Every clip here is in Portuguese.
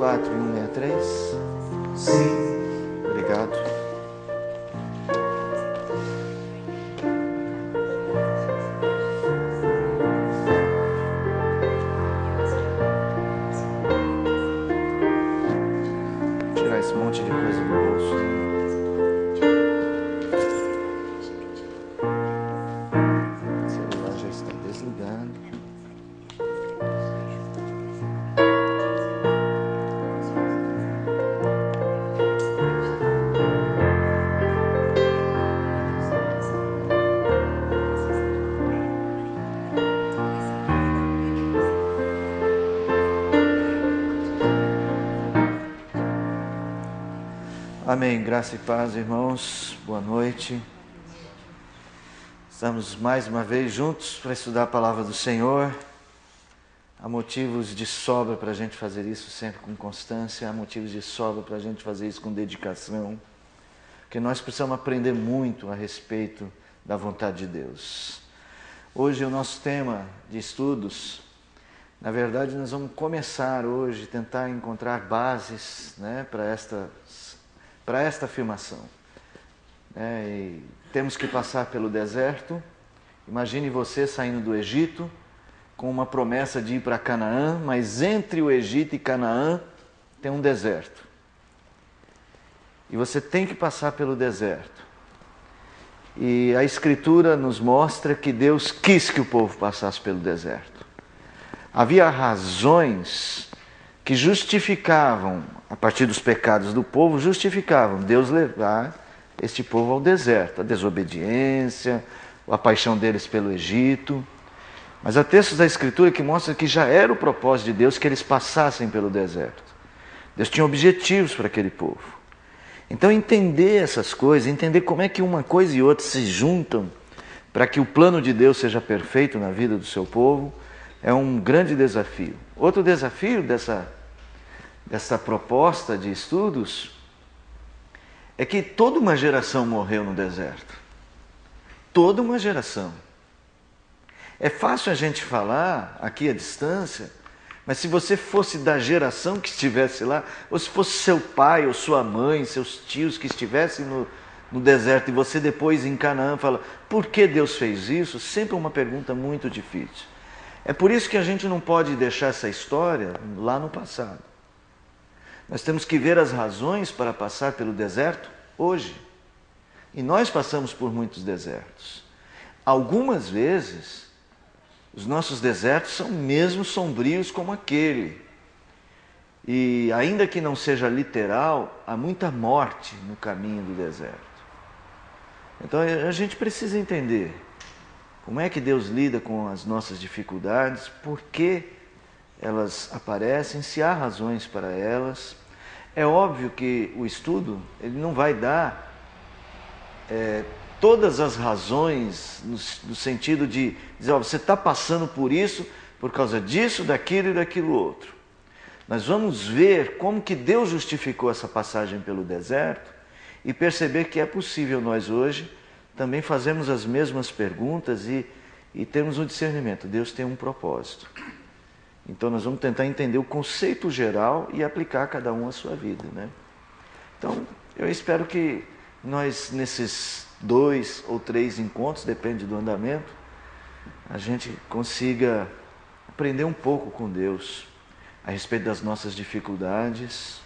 164 e 163? Sim. Obrigado. Tirar esse monte de coisa do bolso. O celular já está desligado. Amém. Graça e paz, irmãos. Boa noite. Estamos mais uma vez juntos para estudar a palavra do Senhor. Há motivos de sobra para a gente fazer isso sempre com constância. Há motivos de sobra para a gente fazer isso com dedicação. Porque nós precisamos aprender muito a respeito da vontade de Deus. Hoje o nosso tema de estudos, na verdade nós vamos começar hoje, tentar encontrar bases, para esta afirmação. E temos que passar pelo deserto. Imagine você saindo do Egito com uma promessa de ir para Canaã, mas entre o Egito e Canaã tem um deserto. E você tem que passar pelo deserto. E a Escritura nos mostra que Deus quis que o povo passasse pelo deserto. Havia razões que justificavam, a partir dos pecados do povo, justificavam Deus levar este povo ao deserto, a desobediência, a paixão deles pelo Egito. Mas há textos da Escritura que mostram que já era o propósito de Deus que eles passassem pelo deserto. Deus tinha objetivos para aquele povo. Então entender essas coisas, entender como é que uma coisa e outra se juntam para que o plano de Deus seja perfeito na vida do seu povo, é um grande desafio. Outro desafio dessa proposta de estudos é que toda uma geração morreu no deserto. Toda uma geração. É fácil a gente falar aqui à distância, mas se você fosse da geração que estivesse lá, ou se fosse seu pai ou sua mãe, seus tios que estivessem no deserto e você depois em Canaã fala, por que Deus fez isso? Sempre é uma pergunta muito difícil. É por isso que a gente não pode deixar essa história lá no passado. Nós temos que ver as razões para passar pelo deserto hoje. E nós passamos por muitos desertos. Algumas vezes, os nossos desertos são mesmo sombrios como aquele. E ainda que não seja literal, há muita morte no caminho do deserto. Então a gente precisa entender como é que Deus lida com as nossas dificuldades, por que elas aparecem, se há razões para elas. É óbvio que o estudo ele não vai dar todas as razões no sentido de dizer, você está passando por isso, por causa disso, daquilo e daquilo outro. Nós vamos ver como que Deus justificou essa passagem pelo deserto e perceber que é possível nós hoje também fazermos as mesmas perguntas e termos um discernimento. Deus tem um propósito. Então nós vamos tentar entender o conceito geral e aplicar cada um à sua vida, Então, eu espero que nós, nesses 2 ou 3 encontros, depende do andamento, a gente consiga aprender um pouco com Deus a respeito das nossas dificuldades,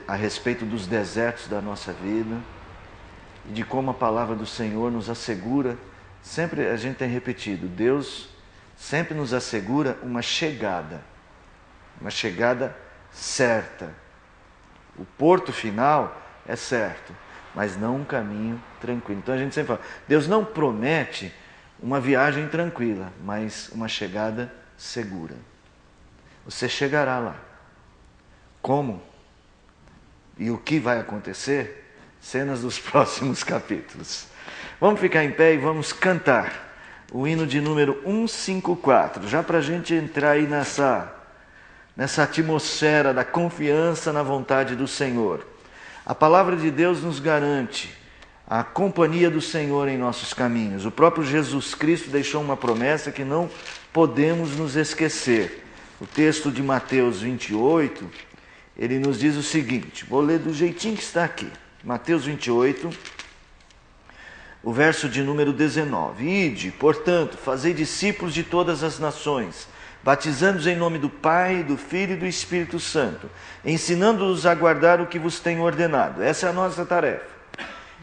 a respeito dos desertos da nossa vida e de como a palavra do Senhor nos assegura. Sempre a gente tem repetido, Deus sempre nos assegura uma chegada certa. O porto final é certo, mas não um caminho tranquilo. Então a gente sempre fala, Deus não promete uma viagem tranquila, mas uma chegada segura. Você chegará lá. Como? E o que vai acontecer? Cenas dos próximos capítulos. Vamos ficar em pé e vamos cantar o hino de número 154, já para a gente entrar aí nessa atmosfera da confiança na vontade do Senhor. A palavra de Deus nos garante a companhia do Senhor em nossos caminhos. O próprio Jesus Cristo deixou uma promessa que não podemos nos esquecer. O texto de Mateus 28, ele nos diz o seguinte, vou ler do jeitinho que está aqui. Mateus 28, o verso de número 19. Ide, portanto, fazei discípulos de todas as nações, batizando-os em nome do Pai, do Filho e do Espírito Santo, ensinando-os a guardar o que vos tenho ordenado. Essa é a nossa tarefa.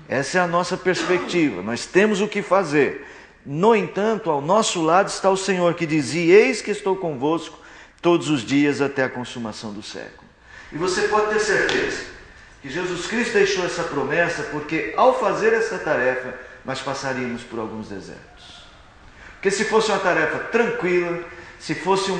Essa é a nossa perspectiva. Nós temos o que fazer. No entanto, ao nosso lado está o Senhor que dizia, eis que estou convosco todos os dias até a consumação do século. E você pode ter certeza que Jesus Cristo deixou essa promessa porque ao fazer essa tarefa, nós passaríamos por alguns desertos. Porque se fosse uma tarefa tranquila, se fosse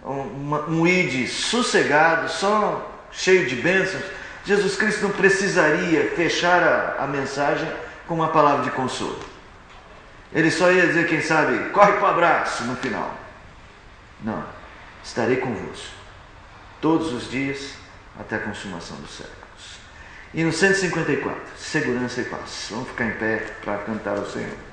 um ide sossegado, só cheio de bênçãos, Jesus Cristo não precisaria fechar a mensagem com uma palavra de consolo. Ele só ia dizer, quem sabe, corre para o abraço no final. Não, estarei convosco todos os dias até a consumação dos séculos. E no 154, segurança e paz. Vamos ficar em pé para cantar ao Senhor.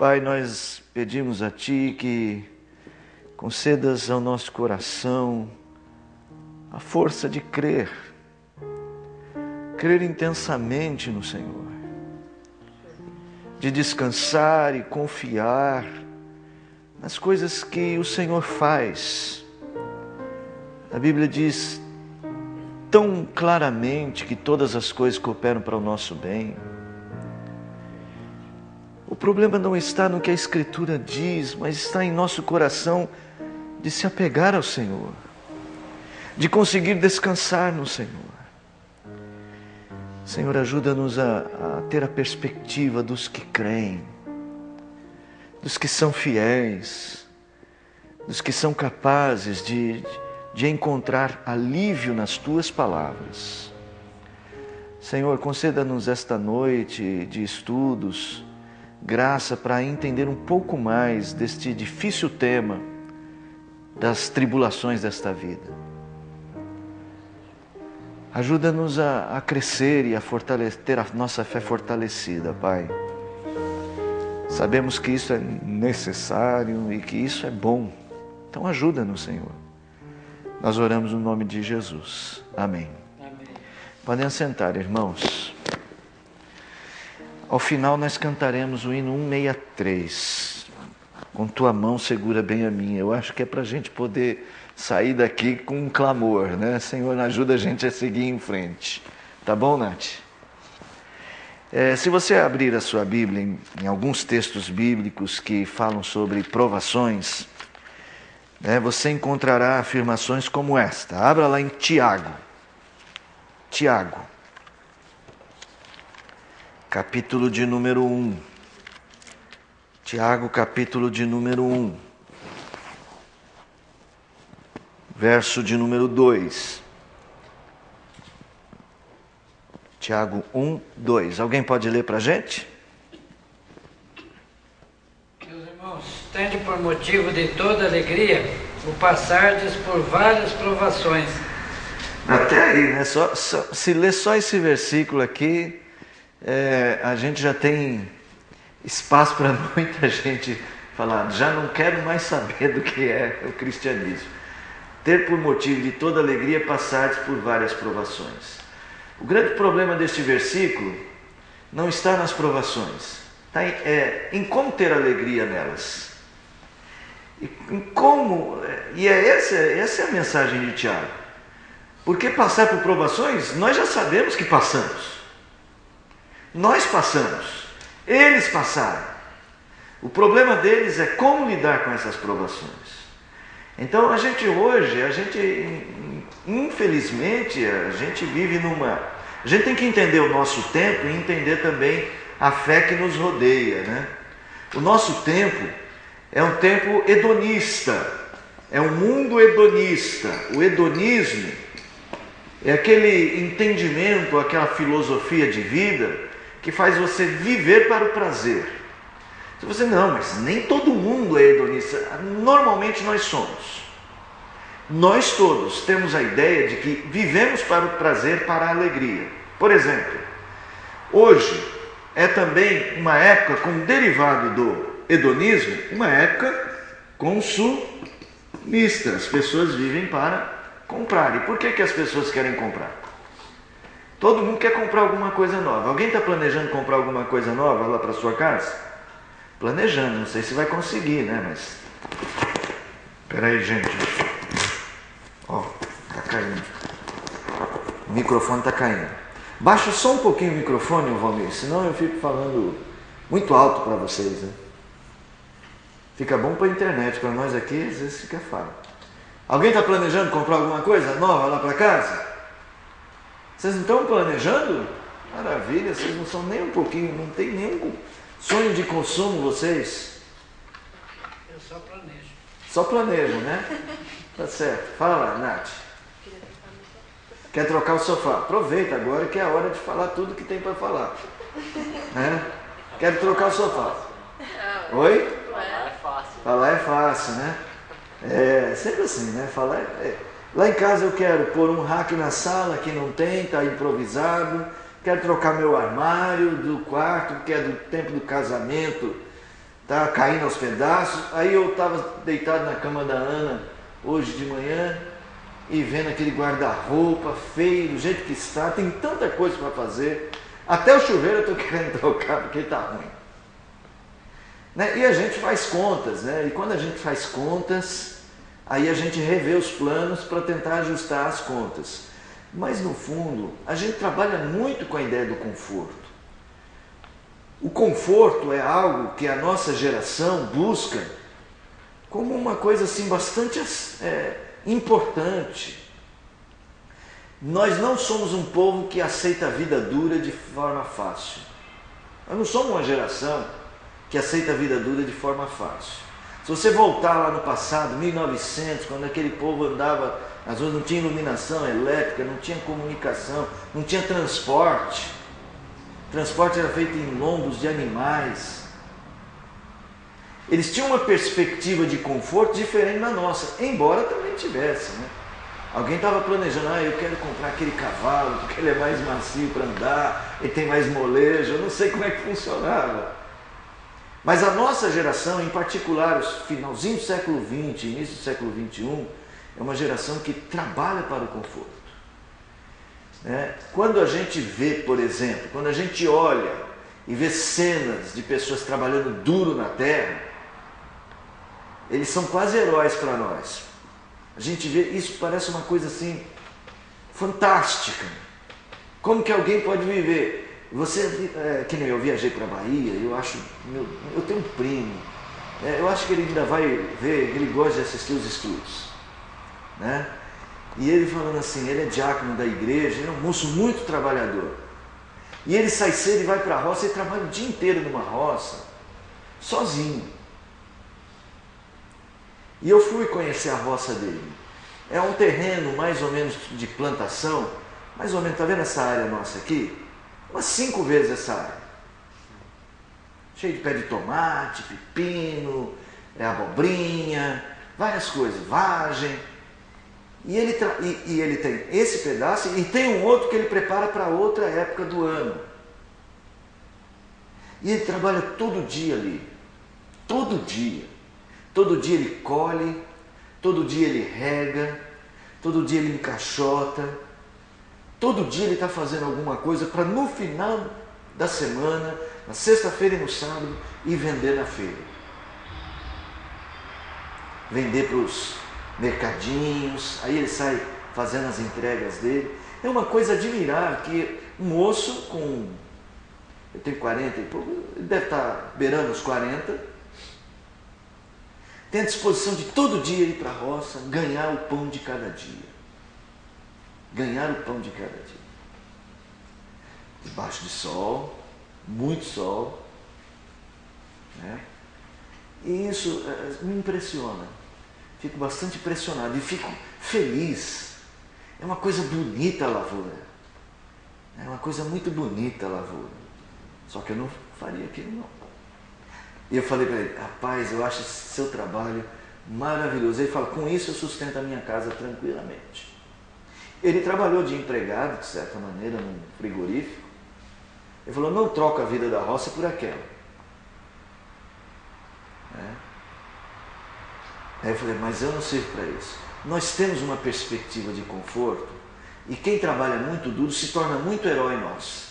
Pai, nós pedimos a Ti que concedas ao nosso coração a força de crer intensamente no Senhor, de descansar e confiar nas coisas que o Senhor faz. A Bíblia diz tão claramente que todas as coisas cooperam para o nosso bem. O problema não está no que a Escritura diz, mas está em nosso coração de se apegar ao Senhor, de conseguir descansar no Senhor. Senhor, ajuda-nos a ter a perspectiva dos que creem, dos que são fiéis, dos que são capazes de encontrar alívio nas Tuas palavras. Senhor, conceda-nos esta noite de estudos, graça para entender um pouco mais deste difícil tema das tribulações desta vida. Ajuda-nos a crescer e a ter a nossa fé fortalecida, Pai. Sabemos que isso é necessário e que isso é bom. Então ajuda-nos, Senhor. Nós oramos no nome de Jesus. Amém. Amém. Podem assentar, irmãos. Ao final nós cantaremos o hino 163. Com tua mão segura bem a minha. Eu acho que é para a gente poder sair daqui com um clamor, né? Senhor, ajuda a gente a seguir em frente. Tá bom, Nath? Se você abrir a sua Bíblia em alguns textos bíblicos que falam sobre provações, você encontrará afirmações como esta. Abra lá em Tiago. Tiago, capítulo de número 1. Tiago, capítulo de número 1. Verso de número 2. Tiago 1, 2. Alguém pode ler para a gente? Meus irmãos, tende por motivo de toda alegria o passardes por várias provações. Até aí, né? Se ler só esse versículo aqui, a gente já tem espaço para muita gente falar, já não quero mais saber do que é o cristianismo. Ter por motivo de toda alegria passardes por várias provações. O grande problema deste versículo não está nas provações, está em como ter alegria nelas. Essa é a mensagem de Tiago. Porque passar por provações, nós já sabemos que passamos. Nós passamos, eles passaram. O problema deles é como lidar com essas provações. Então infelizmente, a gente vive a gente tem que entender o nosso tempo e entender também a fé que nos rodeia, né? O nosso tempo é um tempo hedonista, é um mundo hedonista. O hedonismo é aquele entendimento, aquela filosofia de vida que faz você viver para o prazer. Se você não, mas nem todo mundo é hedonista. Normalmente nós somos. Nós todos temos a ideia de que vivemos para o prazer, para a alegria. Por exemplo, hoje é também uma época, como derivado do hedonismo, uma época consumista. As pessoas vivem para comprar. E por que as pessoas querem comprar? Todo mundo quer comprar alguma coisa nova. Alguém está planejando comprar alguma coisa nova lá para sua casa? Planejando, não sei se vai conseguir, né? Mas espera aí, gente. Ó, tá caindo. O microfone tá caindo. Baixa só um pouquinho o microfone, Valmir, senão eu fico falando muito alto para vocês, né? Fica bom para a internet, para nós aqui às vezes fica falho. Alguém está planejando comprar alguma coisa nova lá para casa? Vocês não estão planejando? Maravilha, vocês não são nem um pouquinho, não tem nenhum sonho de consumo vocês? Eu só planejo. Só planejam, né? Tá certo. Fala lá, Nath. Quer trocar o sofá? Aproveita agora que é a hora de falar tudo que tem para falar. Né? Quero trocar o sofá. Oi? Falar é fácil. Falar é fácil, né? É sempre assim, né? Falar Lá em casa eu quero pôr um rack na sala que não tem, está improvisado. Quero trocar meu armário do quarto, que é do tempo do casamento, tá caindo aos pedaços. Aí eu estava deitado na cama da Ana hoje de manhã e vendo aquele guarda-roupa feio, do jeito que está, tem tanta coisa para fazer. Até o chuveiro eu estou querendo trocar porque está ruim. Né? E a gente faz contas, né? E quando a gente faz contas, aí a gente revê os planos para tentar ajustar as contas. Mas no fundo, a gente trabalha muito com a ideia do conforto. O conforto é algo que a nossa geração busca como uma coisa assim bastante importante. Nós não somos um povo que aceita a vida dura de forma fácil. Nós não somos uma geração que aceita a vida dura de forma fácil. Se você voltar lá no passado, 1900, quando aquele povo andava, às vezes não tinha iluminação elétrica, não tinha comunicação, não tinha transporte. O transporte era feito em lombos de animais. Eles tinham uma perspectiva de conforto diferente da nossa, embora também tivesse, né? Alguém estava planejando, eu quero comprar aquele cavalo, porque ele é mais macio para andar, ele tem mais molejo, eu não sei como é que funcionava. Mas a nossa geração, em particular, o finalzinho do século XX, início do século XXI, é uma geração que trabalha para o conforto. Quando a gente vê, por exemplo, quando a gente olha e vê cenas de pessoas trabalhando duro na terra, eles são quase heróis para nós. A gente vê, isso parece uma coisa assim, fantástica. Como que alguém pode viver? Que nem eu viajei para a Bahia, eu tenho um primo, eu acho que ele ainda vai ver, ele gosta de assistir os estudos, né? E ele falando assim, ele é diácono da igreja, ele é um moço muito trabalhador. E ele sai cedo e vai para a roça, ele trabalha o dia inteiro numa roça, sozinho. E eu fui conhecer a roça dele. É um terreno mais ou menos de plantação, mais ou menos, tá vendo essa área nossa aqui? Umas 5 vezes essa área. Cheio de pé de tomate, pepino, abobrinha, várias coisas, vagem. E ele tem esse pedaço e tem um outro que ele prepara para outra época do ano. E ele trabalha todo dia ali. Todo dia. Todo dia ele colhe, todo dia ele rega, todo dia ele encaixota, todo dia ele está fazendo alguma coisa para no final da semana, na sexta-feira e no sábado, ir vender na feira. Vender para os mercadinhos, aí ele sai fazendo as entregas dele. É uma coisa admirável que um moço eu tenho 40 e pouco, ele deve estar beirando os 40, tem a disposição de todo dia ir para a roça, ganhar o pão de cada dia. Ganhar o pão de cada dia. Debaixo de sol, muito sol. Né? E isso me impressiona. Fico bastante impressionado e fico feliz. É uma coisa bonita a lavoura. É uma coisa muito bonita a lavoura. Só que eu não faria aquilo não. E eu falei para ele, rapaz, eu acho esse seu trabalho maravilhoso. Ele fala, com isso eu sustento a minha casa tranquilamente. Ele trabalhou de empregado, de certa maneira, num frigorífico. Ele falou, não troca a vida da roça por aquela. Aí eu falei, mas eu não sirvo para isso. Nós temos uma perspectiva de conforto e quem trabalha muito duro se torna muito herói nosso.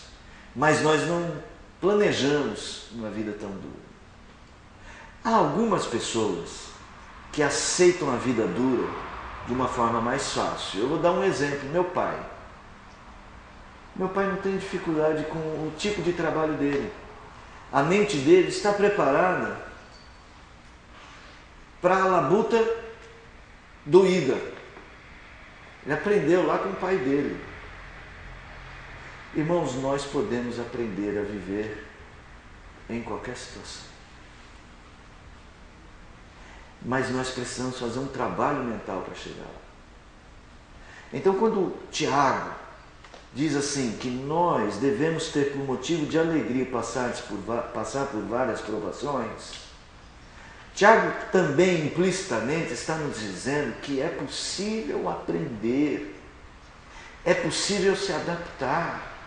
Mas nós não planejamos uma vida tão dura. Há algumas pessoas que aceitam a vida dura de uma forma mais fácil. Eu vou dar um exemplo, meu pai. Meu pai não tem dificuldade com o tipo de trabalho dele. A mente dele está preparada para a labuta doída. Ele aprendeu lá com o pai dele. Irmãos, nós podemos aprender a viver em qualquer situação. Mas nós precisamos fazer um trabalho mental para chegar lá. Então, quando Tiago diz assim, que nós devemos ter por motivo de alegria passar por várias provações, Tiago também implicitamente está nos dizendo que é possível aprender, é possível se adaptar,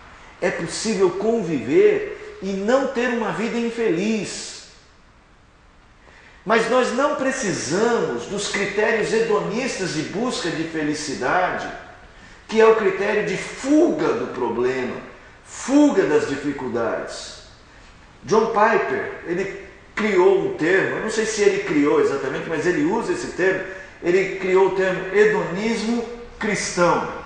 é possível conviver e não ter uma vida infeliz. Mas nós não precisamos dos critérios hedonistas de busca de felicidade, que é o critério de fuga do problema, fuga das dificuldades. John Piper, ele criou um termo, eu não sei se ele criou exatamente, mas ele usa esse termo, ele criou o termo hedonismo cristão.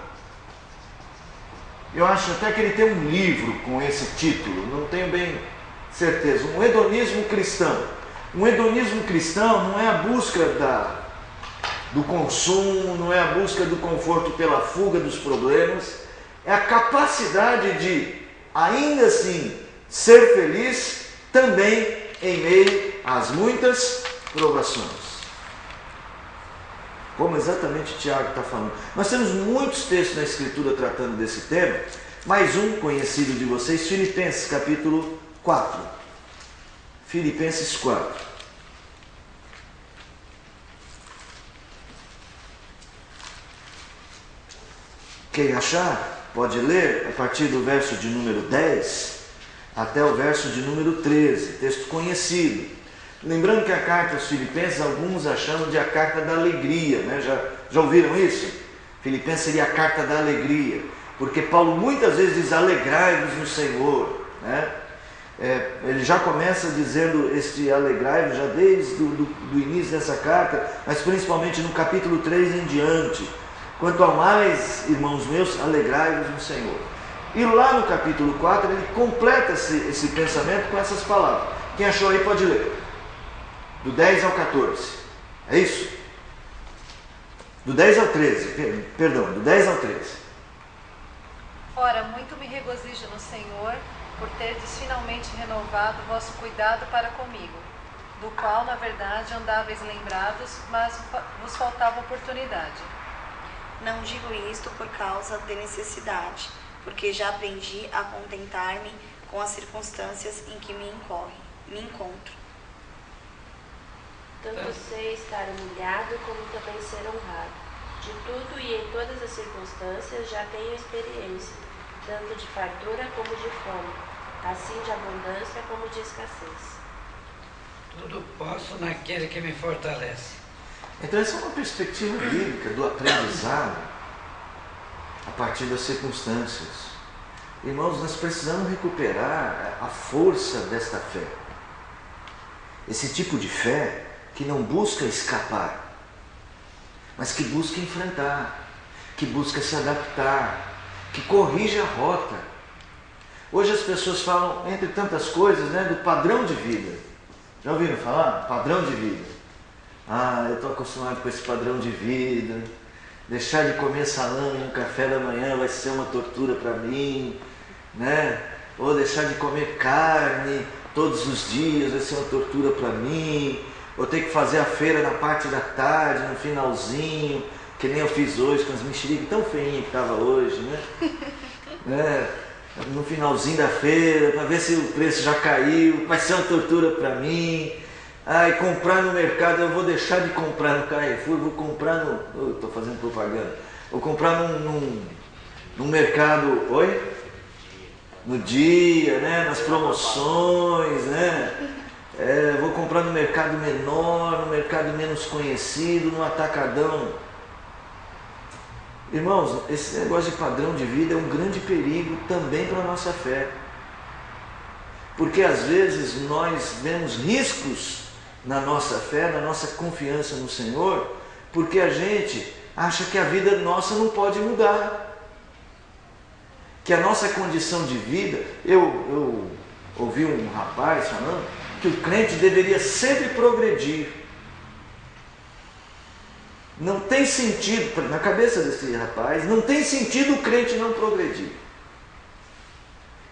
Eu acho até que ele tem um livro com esse título, não tenho bem certeza, um hedonismo cristão. Um hedonismo cristão não é a busca do consumo, não é a busca do conforto pela fuga dos problemas, é a capacidade de, ainda assim, ser feliz também em meio às muitas provações. Como exatamente o Tiago está falando. Nós temos muitos textos na Escritura tratando desse tema. Mais um conhecido de vocês, Filipenses capítulo 4. Filipenses 4. Quem achar, pode ler a partir do verso de número 10 até o verso de número 13, texto conhecido. Lembrando que a carta aos Filipenses, alguns a chamam de a carta da alegria, né? Já ouviram isso? Filipenses seria a carta da alegria, porque Paulo muitas vezes diz: alegrai-vos no Senhor, né? Ele já começa dizendo este alegrai-vos já desde do início dessa carta, mas principalmente no capítulo 3 em diante. Quanto ao mais, irmãos meus, alegrai-vos no Senhor. E lá no capítulo 4 ele completa esse pensamento com essas palavras. Quem achou aí pode ler. Do 10 ao 14. É isso? Do 10 ao 13. Perdão, do 10 ao 13. Ora, muito me regozijo no Senhor, por terdes finalmente renovado o vosso cuidado para comigo, do qual, na verdade, andáveis lembrados, mas vos faltava oportunidade. Não digo isto por causa de necessidade, porque já aprendi a contentar-me com as circunstâncias em que me encontro. Tanto sei estar humilhado como também ser honrado. De tudo e em todas as circunstâncias já tenho experiência, tanto de fartura como de fome, assim de abundância como de escassez. Tudo posso naquele que me fortalece. Então essa é uma perspectiva bíblica do aprendizado a partir das circunstâncias. Irmãos, nós precisamos recuperar a força desta fé. Esse tipo de fé que não busca escapar, mas que busca enfrentar, que busca se adaptar, que corrige a rota. Hoje as pessoas falam, entre tantas coisas, né, do padrão de vida. Já ouviram falar? Padrão de vida. Eu estou acostumado com esse padrão de vida. Deixar de comer salame no café da manhã vai ser uma tortura para mim, né? Ou deixar de comer carne todos os dias vai ser uma tortura para mim. Ou ter que fazer a feira na parte da tarde, no finalzinho, que nem eu fiz hoje, com as mexericas tão feinhas que estava hoje, né? No finalzinho da feira, para ver se o preço já caiu, vai ser uma tortura para mim. E comprar no mercado, eu vou deixar de comprar no Carrefour, vou comprar no... Estou fazendo propaganda. Vou comprar num mercado... Oi? No dia, né? Nas promoções, né? Vou comprar no mercado menor, no mercado menos conhecido, no atacadão. Irmãos, esse negócio de padrão de vida é um grande perigo também para a nossa fé. Porque às vezes nós vemos riscos na nossa fé, na nossa confiança no Senhor, porque a gente acha que a vida nossa não pode mudar. Que a nossa condição de vida... Eu ouvi um rapaz falando que o crente deveria sempre progredir. Não tem sentido, na cabeça desse rapaz, não tem sentido o crente não progredir.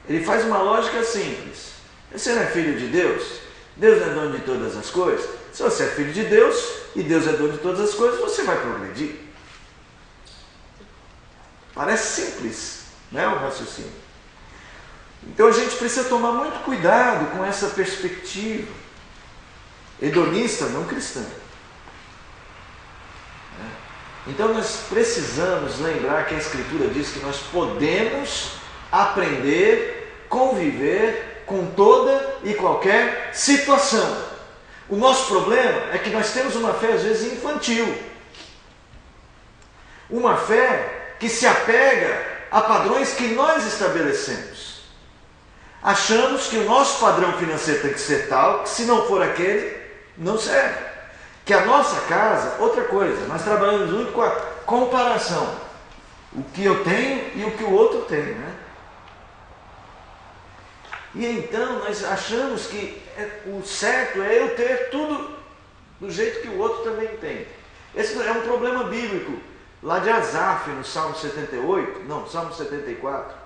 Ele faz uma lógica simples. Você não é filho de Deus? Deus é dono de todas as coisas? Se você é filho de Deus e Deus é dono de todas as coisas, você vai progredir. Parece simples, né, o raciocínio. Então a gente precisa tomar muito cuidado com essa perspectiva hedonista, não cristã. Então nós precisamos lembrar que a Escritura diz que nós podemos aprender, conviver com toda e qualquer situação. O nosso problema é que nós temos uma fé às vezes infantil. Uma fé que se apega a padrões que nós estabelecemos. Achamos que o nosso padrão financeiro tem que ser tal, que se não for aquele, não serve. Que a nossa casa, outra coisa, nós trabalhamos muito com a comparação. O que eu tenho e o que o outro tem, né? E então nós achamos que o certo é eu ter tudo do jeito que o outro também tem. Esse é um problema bíblico. Lá de Asaf, no Salmo 74,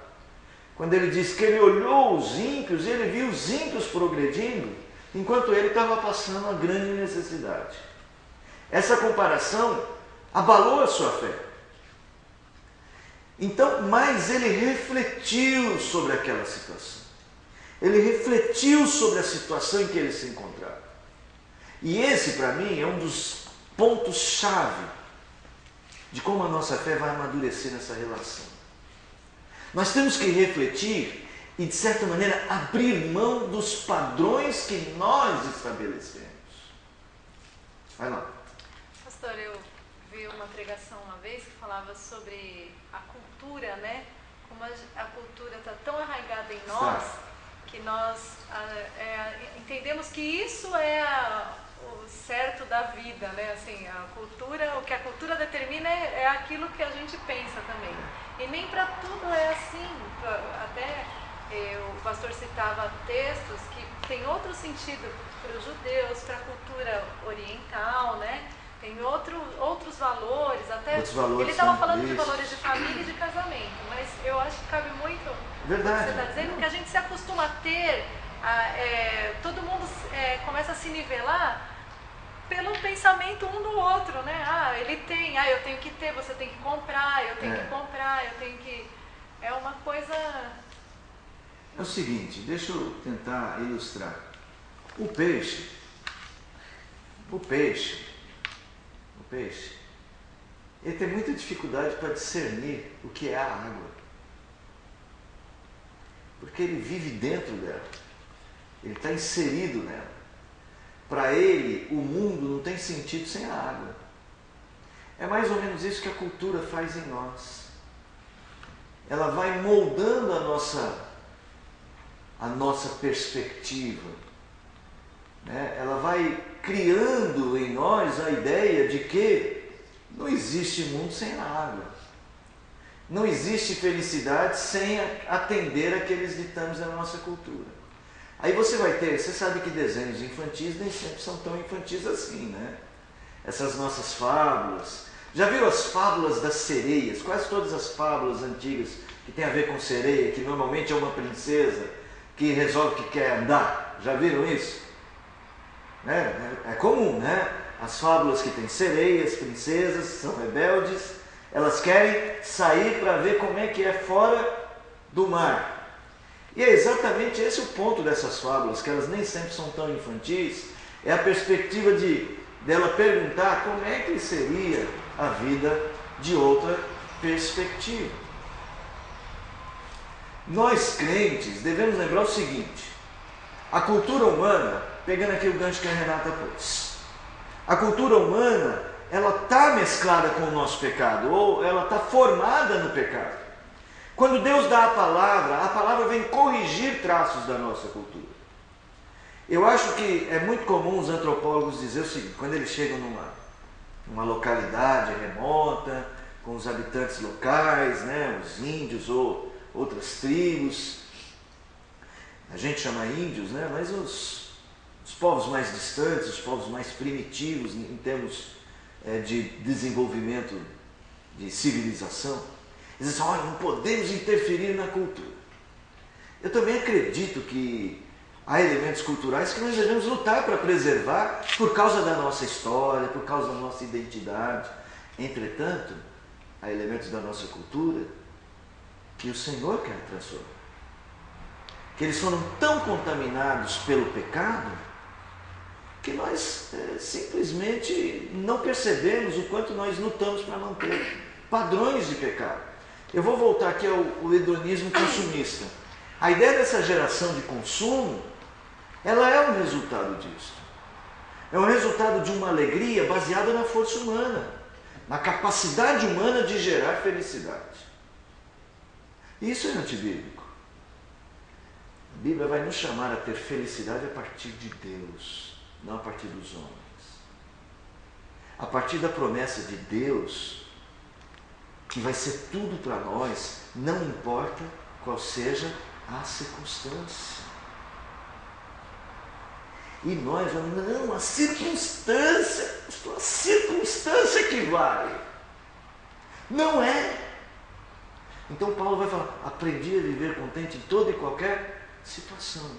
quando ele diz que ele olhou os ímpios e ele viu os ímpios progredindo, enquanto ele estava passando uma grande necessidade. Essa comparação abalou a sua fé. Então, mas ele refletiu sobre aquela situação. Ele refletiu sobre a situação em que ele se encontrava. E esse, para mim, é um dos pontos-chave de como a nossa fé vai amadurecer nessa relação. Nós temos que refletir e, de certa maneira, abrir mão dos padrões que nós estabelecemos. Vai lá. Pastor, eu vi uma pregação uma vez que falava sobre a cultura, né? Como a cultura está tão arraigada em nós, que nós entendemos que isso é o certo da vida, né? Assim, a cultura, o que a cultura determina é aquilo que a gente pensa também. E nem para tudo é assim. Até o pastor citava textos que tem outro sentido para os judeus, para a cultura oriental, né? Tem outros valores, até outros valores, ele estava falando de valores de família e de casamento, mas eu acho que cabe muito. Verdade. Você está dizendo que a gente se acostuma a ter, todo mundo começa a se nivelar pelo pensamento um do outro, né? Ele tem, eu tenho que ter, você tem que comprar, eu tenho que comprar, eu tenho que... É uma coisa... É o seguinte, deixa eu tentar ilustrar. O peixe, ele tem muita dificuldade para discernir o que é a água. Porque ele vive dentro dela. Ele está inserido nela. Para ele, o mundo não tem sentido sem a água. É mais ou menos isso que a cultura faz em nós. Ela vai moldando a nossa perspectiva. Né? Ela vai criando em nós a ideia de que não existe mundo sem a água. Não existe felicidade sem atender aqueles ditames da nossa cultura. Aí você sabe que desenhos infantis nem sempre são tão infantis assim, né? Essas nossas fábulas. Já viu as fábulas das sereias? Quase todas as fábulas antigas que tem a ver com sereia, que normalmente é uma princesa que resolve que quer andar. Já viram isso? É comum, né? As fábulas que tem sereias, princesas, são rebeldes, elas querem sair para ver como é que é fora do mar. E é exatamente esse o ponto dessas fábulas, que elas nem sempre são tão infantis, é a perspectiva dela perguntar como é que seria a vida de outra perspectiva. Nós crentes devemos lembrar o seguinte: a cultura humana, pegando aqui o gancho que a Renata pôs, a cultura humana, ela está mesclada com o nosso pecado, ou ela está formada no pecado. Quando Deus dá a palavra vem corrigir traços da nossa cultura. Eu acho que é muito comum os antropólogos dizer o seguinte: quando eles chegam numa localidade remota, com os habitantes locais, né, os índios ou outras tribos, a gente chama índios, né, mas os povos mais distantes, os povos mais primitivos em termos de desenvolvimento de civilização, eles dizem: olha, não podemos interferir na cultura. Eu também acredito que há elementos culturais que nós devemos lutar para preservar por causa da nossa história, por causa da nossa identidade. Entretanto, há elementos da nossa cultura que o Senhor quer transformar. Que eles foram tão contaminados pelo pecado que nós simplesmente não percebemos o quanto nós lutamos para manter padrões de pecado. Eu vou voltar aqui ao hedonismo consumista. A ideia dessa geração de consumo, ela é um resultado disso. É um resultado de uma alegria baseada na força humana, na capacidade humana de gerar felicidade. Isso é antibíblico. A Bíblia vai nos chamar a ter felicidade a partir de Deus, não a partir dos homens. A partir da promessa de Deus, que vai ser tudo para nós, não importa qual seja a circunstância. E nós vamos, não, a circunstância que vale. Não é. Então Paulo vai falar, aprendi a viver contente em toda e qualquer situação.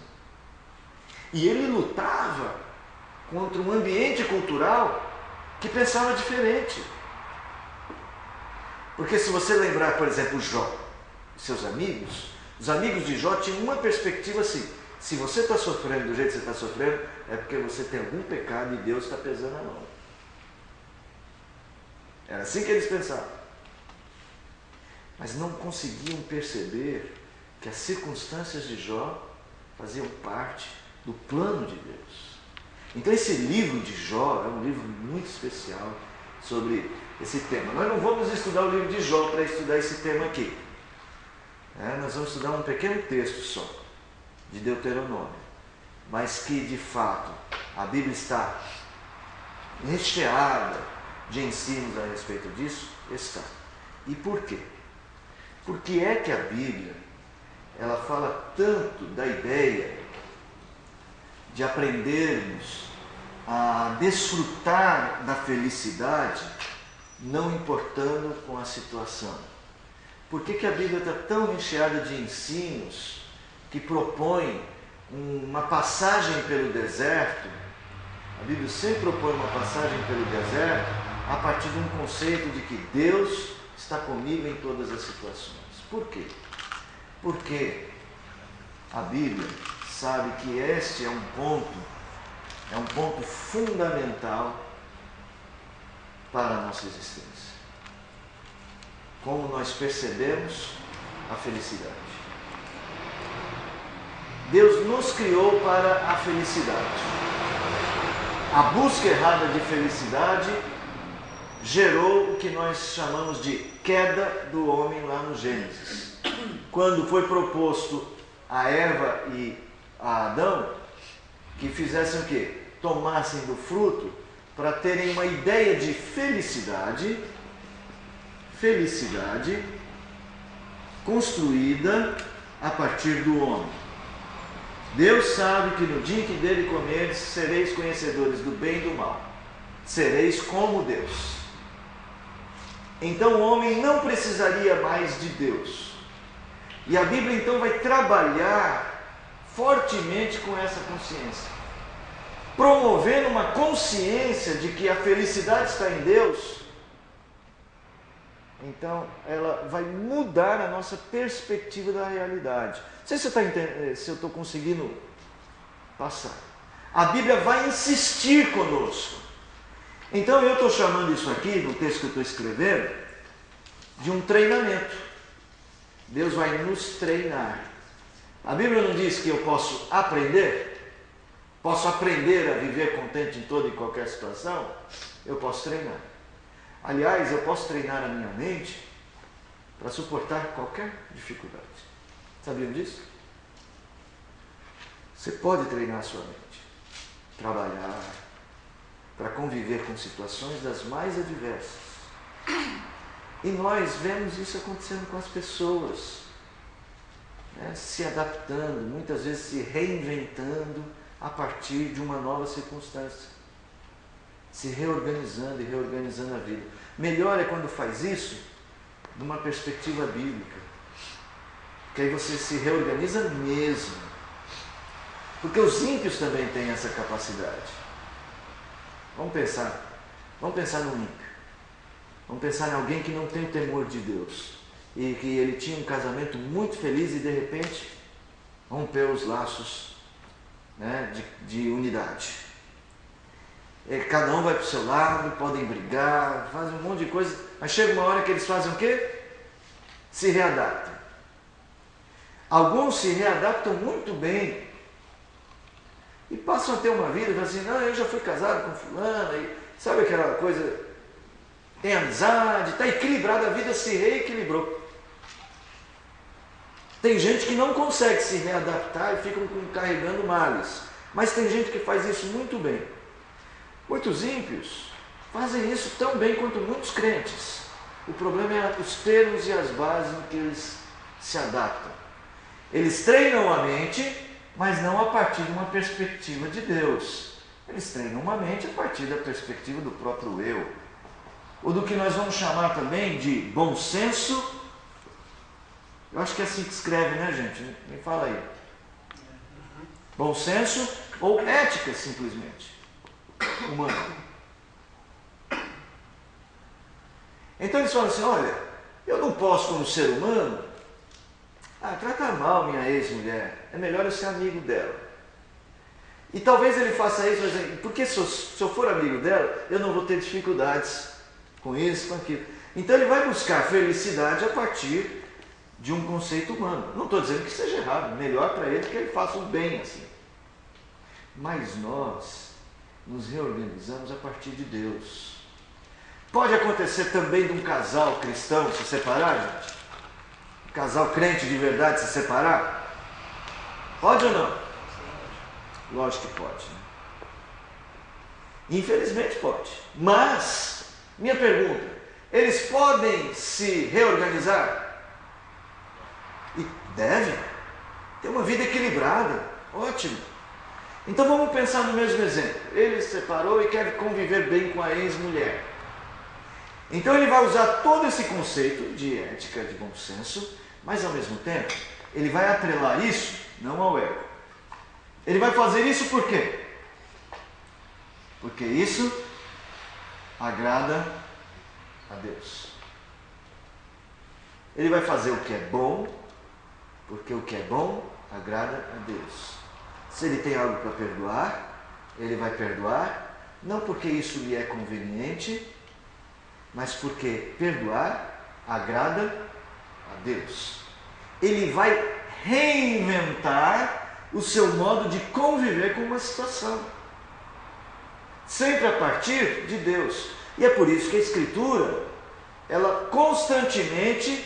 E ele lutava contra um ambiente cultural que pensava diferente. Porque se você lembrar, por exemplo, Jó e seus amigos, os amigos de Jó tinham uma perspectiva assim, se você está sofrendo do jeito que você está sofrendo, é porque você tem algum pecado e Deus está pesando a mão. Era assim que eles pensavam. Mas não conseguiam perceber que as circunstâncias de Jó faziam parte do plano de Deus. Então esse livro de Jó é um livro muito especial sobre esse tema. Nós não vamos estudar o livro de Jó para estudar esse tema aqui. Nós vamos estudar um pequeno texto só, de Deuteronômio. Mas que de fato a Bíblia está recheada de ensinos a respeito disso, está. E por quê? Por que é que a Bíblia ela fala tanto da ideia de aprendermos a desfrutar da felicidade, não importando com a situação? Por que a Bíblia está tão recheada de ensinos que propõem uma passagem pelo deserto? A Bíblia sempre propõe uma passagem pelo deserto a partir de um conceito de que Deus está comigo em todas as situações. Por quê? Porque a Bíblia sabe que este é um ponto fundamental para a nossa existência. Como nós percebemos a felicidade. Deus nos criou para a felicidade. A busca errada de felicidade gerou o que nós chamamos de queda do homem lá no Gênesis. Quando foi proposto a Eva e a Adão que fizessem o quê? Tomassem do fruto para terem uma ideia de felicidade construída a partir do homem. Deus sabe que no dia em que dele comerdes, sereis conhecedores do bem e do mal. Sereis como Deus. Então o homem não precisaria mais de Deus. E a Bíblia então vai trabalhar fortemente com essa consciência, promovendo uma consciência de que a felicidade está em Deus. Então ela vai mudar a nossa perspectiva da realidade. Não sei se eu estou conseguindo passar. A Bíblia vai insistir conosco. Então eu estou chamando isso aqui, no texto que eu estou escrevendo, de um treinamento. Deus vai nos treinar. A Bíblia não diz que eu posso aprender? Posso aprender a viver contente em toda e qualquer situação? Eu posso treinar. Aliás, eu posso treinar a minha mente para suportar qualquer dificuldade. Sabiam disso? Você pode treinar a sua mente, trabalhar para conviver com situações das mais adversas. E nós vemos isso acontecendo com as pessoas, se adaptando, muitas vezes se reinventando a partir de uma nova circunstância, se reorganizando e reorganizando a vida. Melhor é quando faz isso numa perspectiva bíblica, porque aí você se reorganiza mesmo. Porque os ímpios também têm essa capacidade. Vamos pensar no ímpio. Vamos pensar em alguém que não tem o temor de Deus e que ele tinha um casamento muito feliz e de repente rompeu os laços, de unidade. Cada um vai para o seu lado, podem brigar, fazem um monte de coisa, mas chega uma hora que eles fazem o quê? Se readaptam. Alguns se readaptam muito bem e passam a ter uma vida e falam assim, não, eu já fui casado com fulana, e sabe aquela coisa, tem amizade, está equilibrada, a vida se reequilibrou. Tem gente que não consegue se readaptar e ficam carregando males, mas tem gente que faz isso muito bem. Muitos ímpios fazem isso tão bem quanto muitos crentes. O problema é os termos e as bases no que eles se adaptam. Eles treinam a mente, mas não a partir de uma perspectiva de Deus. Eles treinam uma mente a partir da perspectiva do próprio eu, ou do que nós vamos chamar também de bom senso. Eu acho que é assim que escreve, né, gente? Me fala aí. Bom senso ou ética, simplesmente, humana. Então eles falam assim, olha, eu não posso, como ser humano, tratar mal minha ex-mulher, é melhor eu ser amigo dela. E talvez ele faça isso, porque se eu for amigo dela, eu não vou ter dificuldades com isso, com aquilo. Então ele vai buscar felicidade a partir de um conceito humano. Não estou dizendo que seja errado, melhor para ele que ele faça o bem assim. Mas nós nos reorganizamos a partir de Deus. Pode acontecer também de um casal cristão se separar, gente? Um casal crente de verdade se separar? Pode ou não? Lógico que pode, né? Infelizmente pode. Mas, minha pergunta, eles podem se reorganizar? E devem ter uma vida equilibrada. Ótimo. Então vamos pensar no mesmo exemplo. Ele se separou e quer conviver bem com a ex-mulher. Então ele vai usar todo esse conceito de ética, de bom senso, mas ao mesmo tempo, ele vai atrelar isso não ao ego. Ele vai fazer isso por quê? Porque isso agrada a Deus. Ele vai fazer o que é bom, porque o que é bom agrada a Deus. Se ele tem algo para perdoar, ele vai perdoar, não porque isso lhe é conveniente, mas porque perdoar agrada a Deus. Ele vai reinventar o seu modo de conviver com uma situação, sempre a partir de Deus. E é por isso que a Escritura, ela constantemente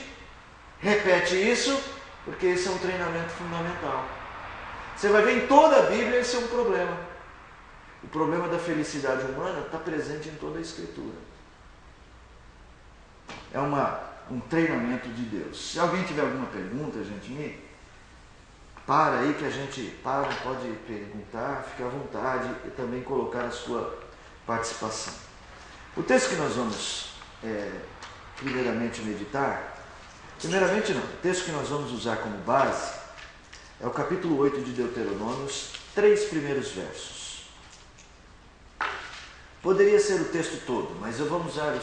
repete isso, porque esse é um treinamento fundamental. Você vai ver em toda a Bíblia, esse é um problema. O problema da felicidade humana está presente em toda a Escritura. É um treinamento de Deus. Se alguém tiver alguma pergunta, gente, para aí que a gente pode perguntar, fica à vontade e também colocar a sua participação. O texto que nós vamos primeiramente meditar, o texto que nós vamos usar como base é o capítulo 8 de Deuteronômio, os 3 primeiros versos. Poderia ser o texto todo, mas eu vou usar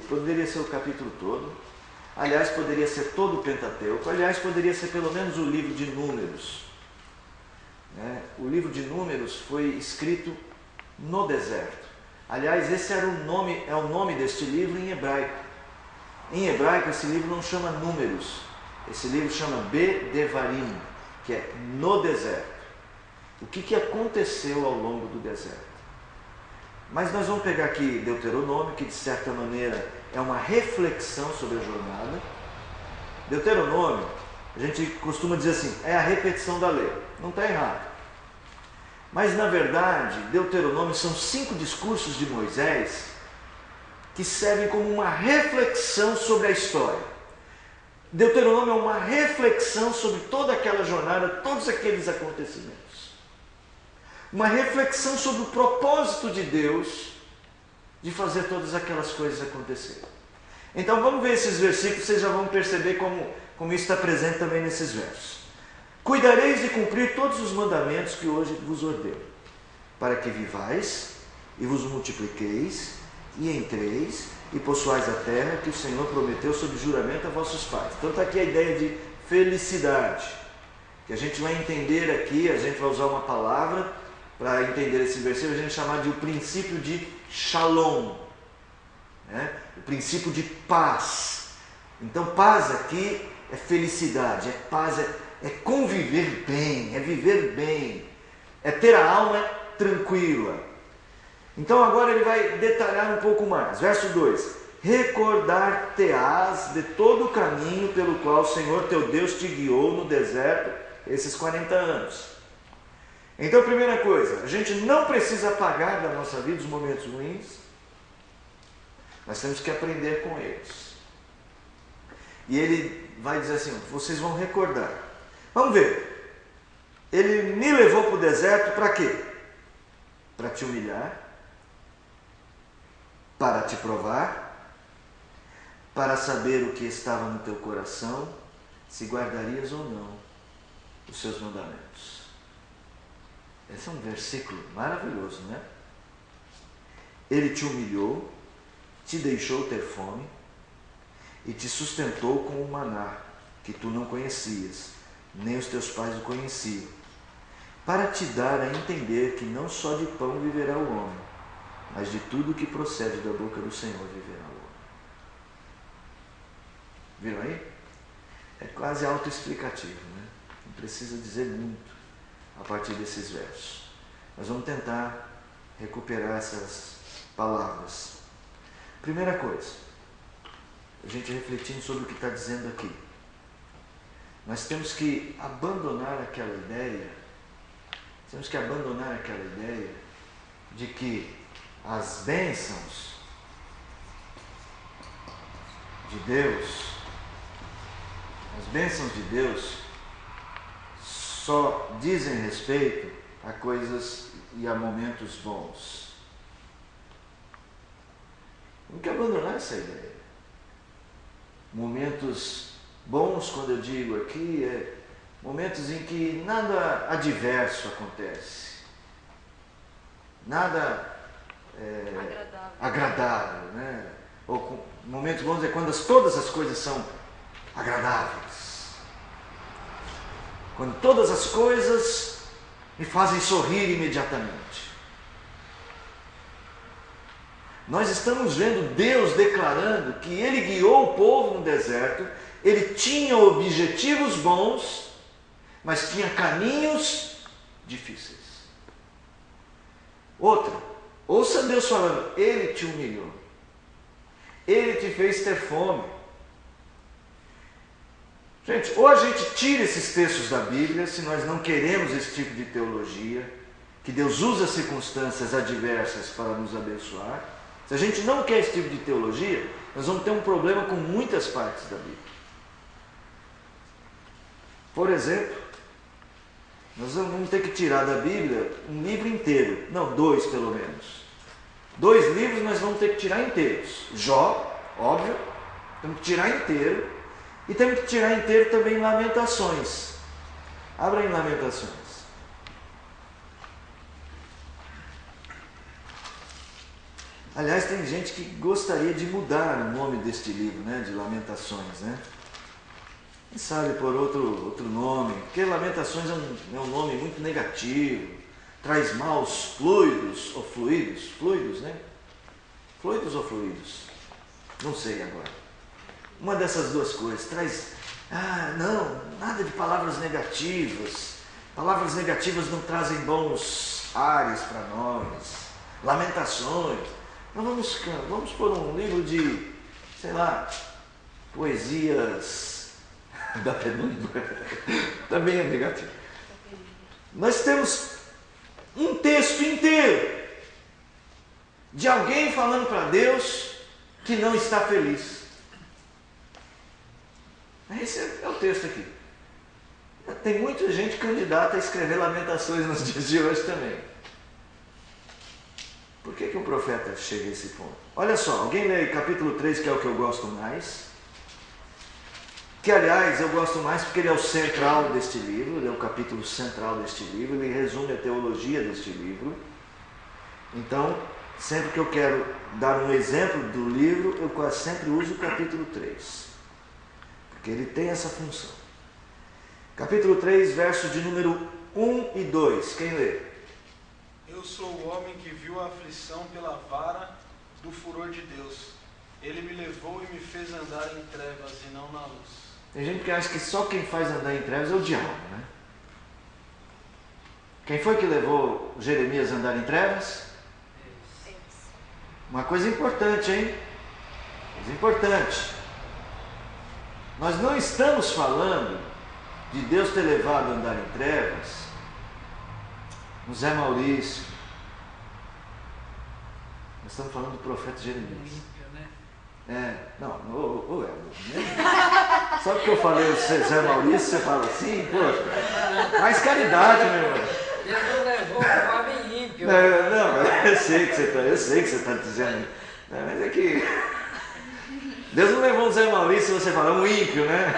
poderia ser o capítulo todo. Aliás, poderia ser todo o Pentateuco. Aliás, poderia ser pelo menos o livro de Números. O livro de Números foi escrito no deserto. Aliás, esse é o nome deste livro em hebraico. Em hebraico, esse livro não chama Números. Esse livro chama Bedevarim, que é no deserto. O que aconteceu ao longo do deserto? Mas nós vamos pegar aqui Deuteronômio, que de certa maneira é uma reflexão sobre a jornada. Deuteronômio, a gente costuma dizer assim, é a repetição da lei. Não está errado. Mas na verdade, Deuteronômio são 5 discursos de Moisés que servem como uma reflexão sobre a história. Deuteronômio é uma reflexão sobre toda aquela jornada, todos aqueles acontecimentos. Uma reflexão sobre o propósito de Deus de fazer todas aquelas coisas acontecerem. Então vamos ver esses versículos, vocês já vão perceber como isso está presente também nesses versos. Cuidareis de cumprir todos os mandamentos que hoje vos ordeno, para que vivais e vos multipliqueis e entreis e possuais a terra que o Senhor prometeu sob juramento a vossos pais. Então está aqui a ideia de felicidade, que a gente vai entender aqui, a gente vai usar uma palavra para entender esse versículo, a gente chamar de o princípio de Shalom, o princípio de paz. Então paz aqui é felicidade, é paz, é conviver bem, é viver bem, é ter a alma tranquila. Então agora ele vai detalhar um pouco mais. Verso 2: recordar-te-ás de todo o caminho pelo qual o Senhor teu Deus te guiou no deserto esses 40 anos. Então, primeira coisa, a gente não precisa apagar da nossa vida os momentos ruins, nós temos que aprender com eles. E ele vai dizer assim, vocês vão recordar. Vamos ver. Ele me levou para o deserto para quê? Para te humilhar, para te provar, para saber o que estava no teu coração, se guardarias ou não os seus mandamentos. Esse é um versículo maravilhoso, né? Ele te humilhou, te deixou ter fome e te sustentou com o maná, que tu não conhecias, nem os teus pais o conheciam, para te dar a entender que não só de pão viverá o homem, mas de tudo que procede da boca do Senhor viverá o homem. Viram aí? É quase autoexplicativo, né? Não precisa dizer muito a partir desses versos. Nós vamos tentar recuperar essas palavras. Primeira coisa, a gente refletindo sobre o que está dizendo aqui. Nós temos que abandonar aquela ideia, de que as bênçãos de Deus só dizem respeito a coisas e a momentos bons. Temos que abandonar essa ideia. Momentos bons, quando eu digo aqui, é momentos em que nada adverso acontece. Nada agradável, né? Ou momentos bons é quando todas as coisas são agradáveis. Quando todas as coisas me fazem sorrir imediatamente. Nós estamos vendo Deus declarando que Ele guiou o povo no deserto, Ele tinha objetivos bons, mas tinha caminhos difíceis. Outra, ouça Deus falando, Ele te humilhou, Ele te fez ter fome. Gente, ou a gente tira esses textos da Bíblia, se nós não queremos esse tipo de teologia, que Deus usa circunstâncias adversas para nos abençoar. Se a gente não quer esse tipo de teologia, nós vamos ter um problema com muitas partes da Bíblia. Por exemplo, nós vamos ter que tirar da Bíblia um livro inteiro, não, 2 pelo menos. 2 livros nós vamos ter que tirar inteiros. Jó, óbvio, temos que tirar inteiro. E temos que tirar inteiro também Lamentações. Abra em Lamentações. Aliás, tem gente que gostaria de mudar o nome deste livro, né, de Lamentações, né? Quem sabe por outro nome, porque Lamentações é um nome muito negativo, traz maus fluidos, ou fluidos, né? Fluidos ou fluidos? Não sei agora. Uma dessas duas coisas, traz, não, nada de palavras negativas. Palavras negativas não trazem bons ares para nós. Lamentações. Então vamos pôr um livro de, sei lá, poesias da penumbra. Também é negativo. Nós temos um texto inteiro de alguém falando para Deus que não está feliz. Esse é o texto aqui. Tem muita gente candidata a escrever Lamentações nos dias de hoje também. Por que o profeta chega a esse ponto? Olha só, alguém lê aí capítulo 3, que é o que eu gosto mais. Que, aliás, eu gosto mais porque ele é o central deste livro, ele é o capítulo central deste livro, ele resume a teologia deste livro. Então, sempre que eu quero dar um exemplo do livro, eu quase sempre uso o capítulo 3. Porque ele tem essa função. Capítulo 3, versos de número 1 e 2. Quem lê? Eu sou o homem que viu a aflição pela vara do furor de Deus. Ele me levou e me fez andar em trevas e não na luz. Tem gente que acha que só quem faz andar em trevas é o diabo, né? Quem foi que levou Jeremias a andar em trevas? Uma coisa importante, hein? Coisa importante. Nós não estamos falando de Deus ter levado a andar em trevas no Zé Maurício. Nós estamos falando do profeta Jeremias. Não, o Elmo, né? Só porque eu falei o Zé Maurício, você fala assim, poxa, mais caridade, meu irmão. Deus não levou o homem ímpio. Não, eu sei que você está dizendo. Mas é que Deus não levou um Zé Maurício e você fala, um ímpio, né?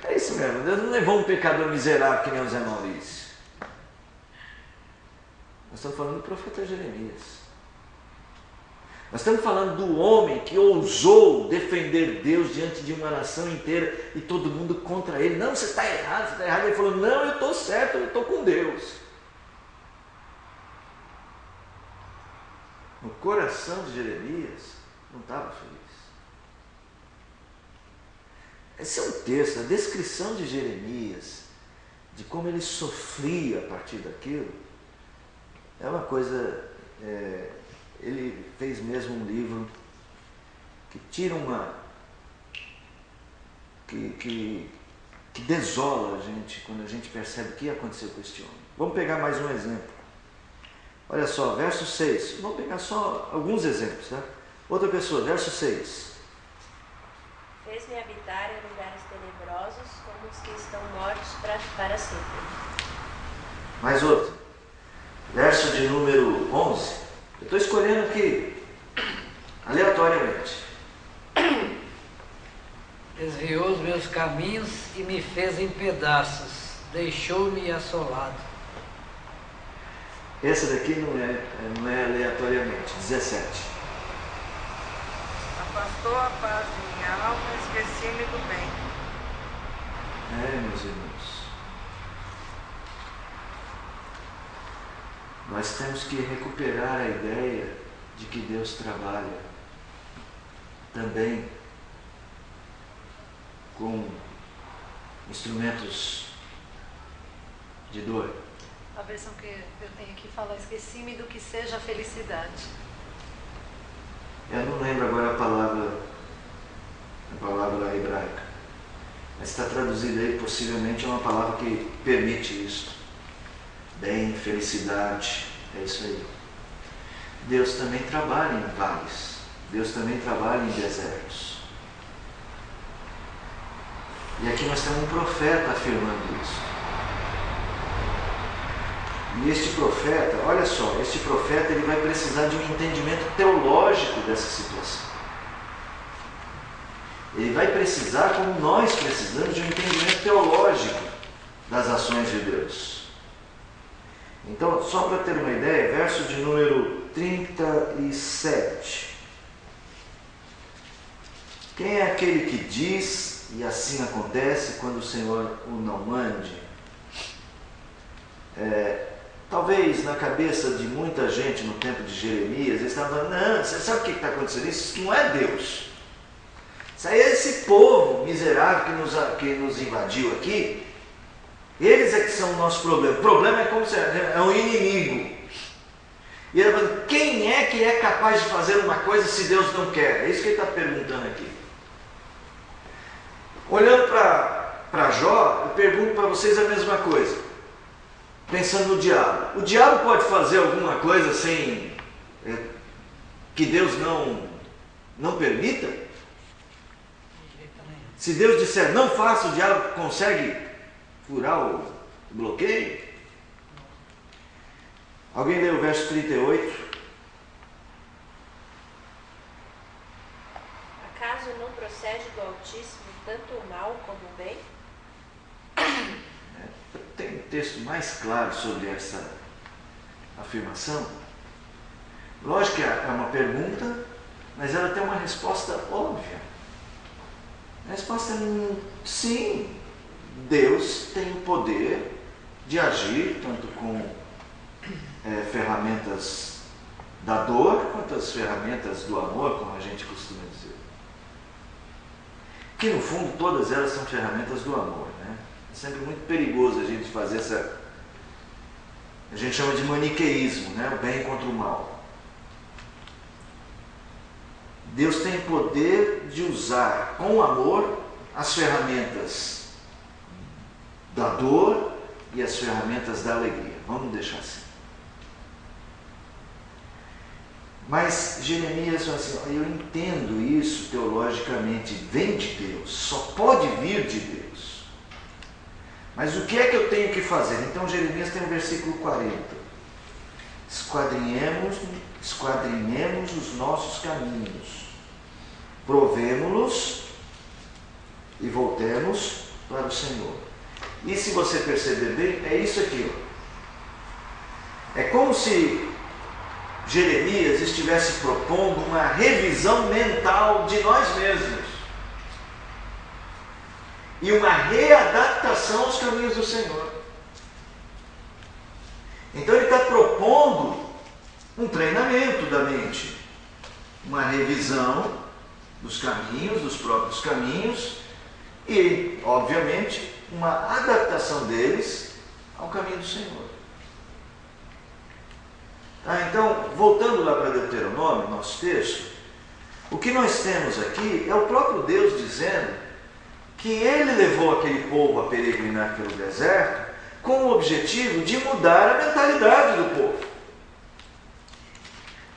É isso mesmo, Deus não levou um pecador miserável que nem o Zé Maurício. Nós estamos falando do profeta Jeremias. Nós estamos falando do homem que ousou defender Deus diante de uma nação inteira e todo mundo contra ele. Não, você está errado, você está errado. Ele falou, não, eu estou certo, eu estou com Deus. O coração de Jeremias não estava feliz. Esse é um texto, a descrição de Jeremias, de como ele sofria a partir daquilo, é uma coisa... ele fez mesmo um livro que tira que desola a gente quando a gente percebe o que aconteceu com este homem. Vamos pegar mais um exemplo. Olha só, verso 6. Vamos pegar só alguns exemplos, tá? Outra pessoa, verso 6. Fez-me habitar em lugares tenebrosos, como os que estão mortos para sempre. Mais outro. Verso de número 11. Eu estou escolhendo aqui, aleatoriamente. Desviou os meus caminhos e me fez em pedaços, deixou-me assolado. Essa daqui não é aleatoriamente. 17. Afastou a paz de minha alma, esqueci-me do bem. Meus irmãos, nós temos que recuperar a ideia de que Deus trabalha também com instrumentos de dor. A versão que eu tenho aqui fala, esqueci-me do que seja a felicidade. Eu não lembro agora a palavra hebraica, mas está traduzida aí, possivelmente é uma palavra que permite isso. Bem, felicidade, é isso aí. Deus também trabalha em vales, Deus também trabalha em desertos. E aqui nós temos um profeta afirmando isso. E este profeta, olha só, este profeta ele vai precisar de um entendimento teológico dessa situação. Ele vai precisar, como nós precisamos, de um entendimento teológico das ações de Deus. Então, só para ter uma ideia, verso de número 37. Quem é aquele que diz, e assim acontece, quando o Senhor o não mande? Talvez na cabeça de muita gente no tempo de Jeremias, eles estavam falando, não, você sabe o que está acontecendo? Isso não é Deus. Isso aí é esse povo miserável que nos invadiu aqui. Eles é que são o nosso problema. O problema é como se é um inimigo. E ele falando, quem é que é capaz de fazer uma coisa se Deus não quer? É isso que ele está perguntando aqui. Olhando para Jó, eu pergunto para vocês a mesma coisa. Pensando no diabo. O diabo pode fazer alguma coisa sem que Deus não permita? Se Deus disser não faça, o diabo consegue furar o bloqueio? Alguém lê o verso 38? Acaso não procede do Altíssimo tanto o mal como o bem? Tem um texto mais claro sobre essa afirmação? Lógico que é uma pergunta, mas ela tem uma resposta óbvia. A resposta é sim. Deus tem o poder de agir tanto com ferramentas da dor quanto as ferramentas do amor, como a gente costuma dizer. Que no fundo todas elas são ferramentas do amor, né? É sempre muito perigoso a gente fazer a gente chama de maniqueísmo, né? O bem contra o mal. Deus tem poder de usar com amor as ferramentas da dor e as ferramentas da alegria. Vamos deixar assim. Mas Jeremias fala assim, eu entendo isso teologicamente, vem de Deus, só pode vir de Deus. Mas o que é que eu tenho que fazer? Então Jeremias tem o versículo 40. Esquadrinhemos os nossos caminhos, provemo-los e voltemos para o Senhor. E se você perceber bem, é isso aqui. É como se Jeremias estivesse propondo uma revisão mental de nós mesmos e uma readaptação aos caminhos do Senhor. Então ele está propondo um treinamento da mente, uma revisão dos caminhos, dos próprios caminhos e, obviamente, uma adaptação deles ao caminho do Senhor. Então, voltando lá para Deuteronômio, nosso texto, o que nós temos aqui é o próprio Deus dizendo que Ele levou aquele povo a peregrinar pelo deserto com o objetivo de mudar a mentalidade do povo.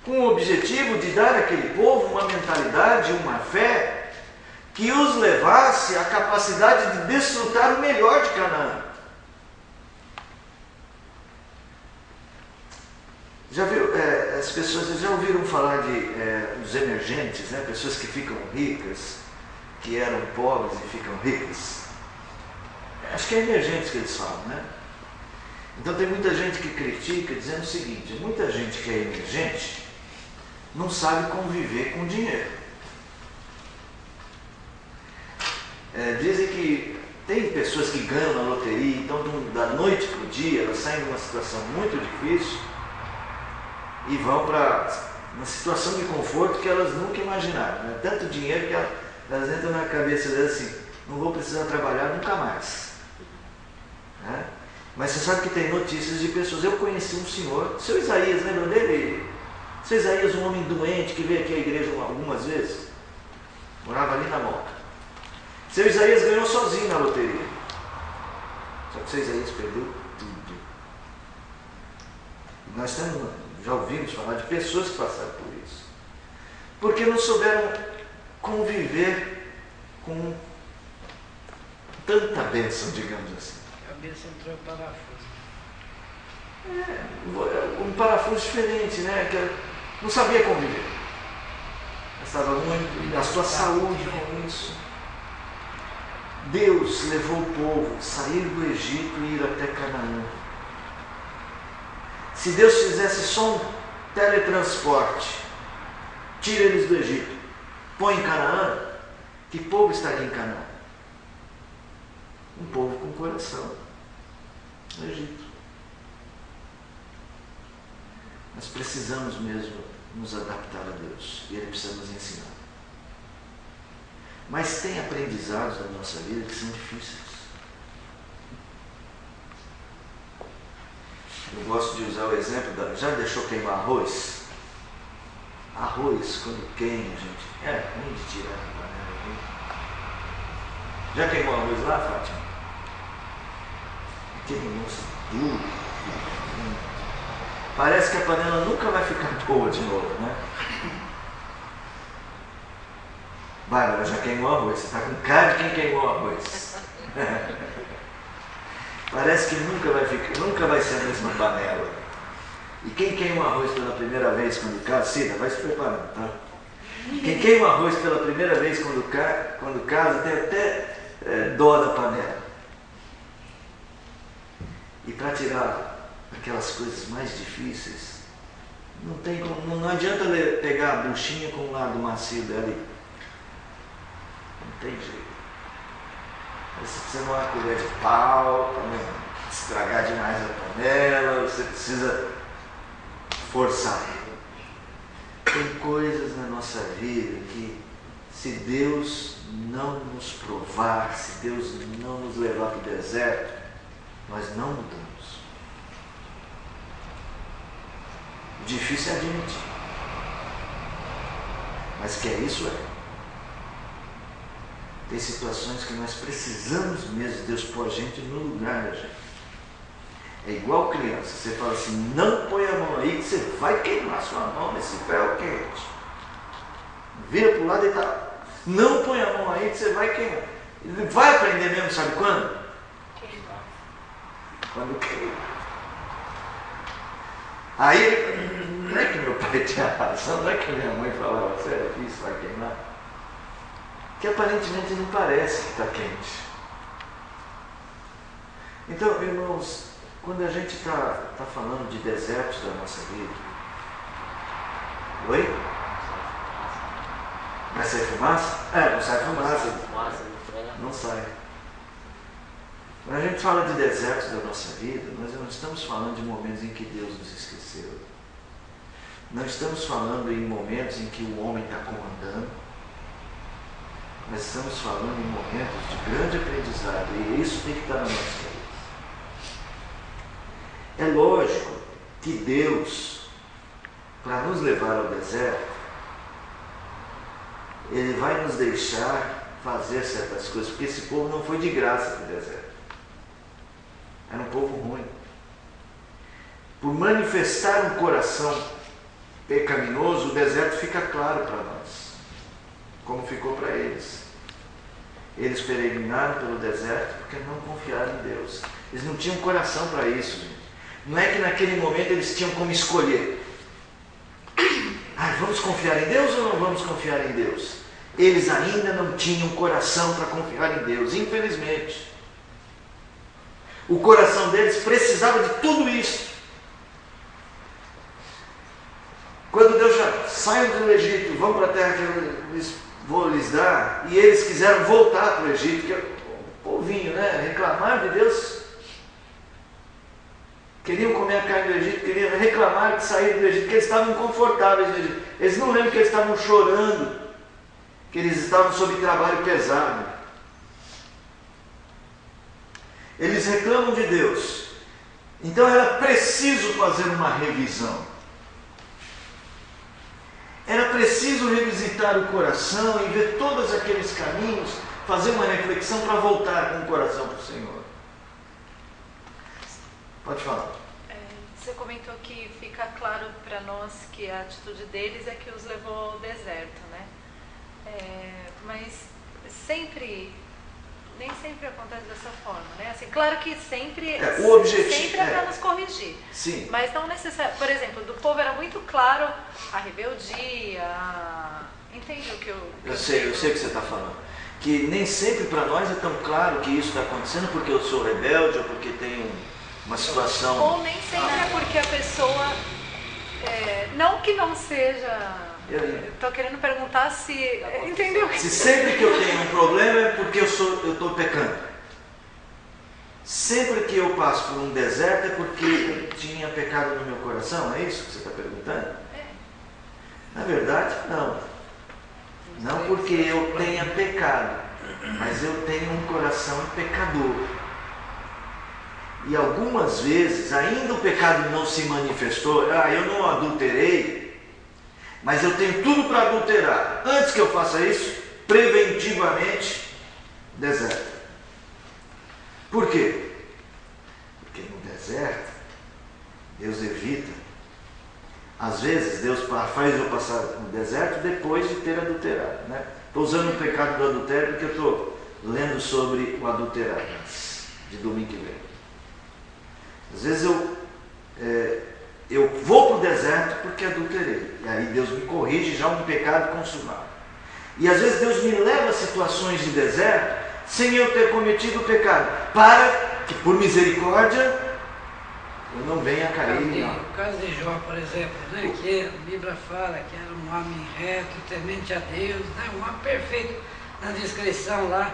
Com o objetivo de dar àquele povo uma mentalidade, uma fé que os levasse à capacidade de desfrutar o melhor de Canaã. Já viu, as pessoas já ouviram falar de os emergentes, né? Pessoas que ficam ricas, que eram pobres e ficam ricas. Acho que é emergentes que eles falam, né? Então tem muita gente que critica dizendo o seguinte, muita gente que é emergente não sabe conviver com dinheiro. Dizem que tem pessoas que ganham na loteria, então da noite para o dia elas saem de uma situação muito difícil e vão para uma situação de conforto que elas nunca imaginaram. Né? Tanto dinheiro que elas entram na cabeça delas assim, não vou precisar trabalhar nunca mais. Né? Mas você sabe que tem notícias de pessoas. Eu conheci um senhor, seu Isaías, lembra dele? Seu Isaías, um homem doente que veio aqui à igreja algumas vezes, morava ali na Moca. Seu Isaías ganhou sozinho na loteria. Só que seu Isaías perdeu tudo. E nós já ouvimos falar de pessoas que passaram por isso. Porque não souberam conviver com tanta bênção, digamos assim. A cabeça entrou em parafuso. Um parafuso diferente, né? Que não sabia conviver. Estava muito, gastou a saúde com isso. Deus levou o povo a sair do Egito e ir até Canaã. Se Deus fizesse só um teletransporte, tira eles do Egito, põe em Canaã, que povo estaria em Canaã? Um povo com coração no Egito. Nós precisamos mesmo nos adaptar a Deus e Ele precisa nos ensinar. Mas tem aprendizados na nossa vida que são difíceis. Eu gosto de usar o exemplo já deixou queimar arroz? Arroz, quando queima, gente, é ruim de tirar da panela. Já queimou arroz lá, Fátima? Queimou-se duro. Parece que a panela nunca vai ficar boa de novo, né? Bárbara, já queimou arroz. Você está com cara de quem queimou arroz. Parece que nunca vai ser a mesma panela. E quem queima arroz pela primeira vez quando casa, Cida, vai se preparando, tá? Quem queima arroz pela primeira vez quando casa, tem até dó da panela. E para tirar aquelas coisas mais difíceis, não adianta pegar a buchinha com o lado macio dali. Não tem jeito. Você precisa de uma colher de pau para não estragar demais a panela, você precisa forçar. Tem coisas na nossa vida que, se Deus não nos provar, se Deus não nos levar para o deserto, nós não mudamos. O difícil é admitir. Mas que é isso, Tem situações que nós precisamos mesmo de Deus pôr a gente no lugar da gente. É igual criança, você fala assim, não põe a mão aí que você vai queimar sua mão nesse ferro quente. Vira para o lado e tá. Não põe a mão aí que você vai queimar. Ele vai aprender mesmo, sabe quando? Quando queima. Aí, não é que meu pai tinha razão, não é que minha mãe falava, sério, isso vai queimar? Que aparentemente não parece que está quente. Então, irmãos, quando a gente está falando de desertos da nossa vida, oi? Vai sair fumaça? Não sai fumaça. Não sai. Quando a gente fala de desertos da nossa vida, nós não estamos falando de momentos em que Deus nos esqueceu. Não estamos falando em momentos em que o homem está comandando. Nós estamos falando em momentos de grande aprendizado. E isso tem que estar na nossa vida. É lógico que Deus, para nos levar ao deserto, Ele vai nos deixar fazer certas coisas, porque esse povo não foi de graça para o deserto. Era um povo ruim. Por manifestar um coração pecaminoso, o deserto fica claro para nós, como ficou para eles. Eles peregrinaram pelo deserto porque não confiaram em Deus. Eles não tinham coração para isso, gente. Não é que naquele momento eles tinham como escolher. Vamos confiar em Deus ou não vamos confiar em Deus? Eles ainda não tinham coração para confiar em Deus, infelizmente. O coração deles precisava de tudo isso. Quando Deus já saiu do Egito, vão para a terra que vou lhes dar, e eles quiseram voltar para o Egito, que é o povinho, né? Reclamaram de Deus. Queriam comer a carne do Egito, queriam reclamar de sair do Egito, porque eles estavam inconfortáveis no Egito. Eles não lembram que eles estavam chorando, que eles estavam sob trabalho pesado. Eles reclamam de Deus. Então era preciso fazer uma revisão. Era preciso revisitar o coração e ver todos aqueles caminhos, fazer uma reflexão para voltar com o coração para o Senhor. Pode falar. Você comentou que fica claro para nós que a atitude deles é que os levou ao deserto, né? Mas nem sempre acontece dessa forma, né? Assim, claro que sempre, o objetivo sempre é para nos corrigir. Sim. Mas não necessariamente. Por exemplo, do povo era muito claro a rebeldia, entende o que eu sei o que você está falando. Que nem sempre para nós é tão claro que isso está acontecendo porque eu sou rebelde ou porque tenho uma situação. Ou nem sempre é porque a pessoa. Não que não seja. Estou querendo perguntar se. Entendeu? Se sempre que eu tenho um problema é porque eu estou pecando. Sempre que eu passo por um deserto é porque eu tinha pecado no meu coração. É isso que você está perguntando? Na verdade, não. Não porque eu tenha pecado, mas eu tenho um coração pecador. E algumas vezes, ainda o pecado não se manifestou. Eu não adulterei, mas eu tenho tudo para adulterar. Antes que eu faça isso, preventivamente, deserto. Por quê? Porque no deserto, Deus evita. Às vezes, Deus faz eu passar no deserto depois de ter adulterado. Né? Estou usando o pecado do adultério porque eu estou lendo sobre o adulterado de domingo que vem. Às vezes eu vou para o deserto porque adulterei. E aí Deus me corrige já um pecado consumado. E às vezes Deus me leva a situações de deserto sem eu ter cometido o pecado. Para que por misericórdia eu não venha a cair em algo. O caso de Jó, por exemplo, né, que a Bíblia fala que era um homem reto, temente a Deus, né, um homem perfeito. Na descrição lá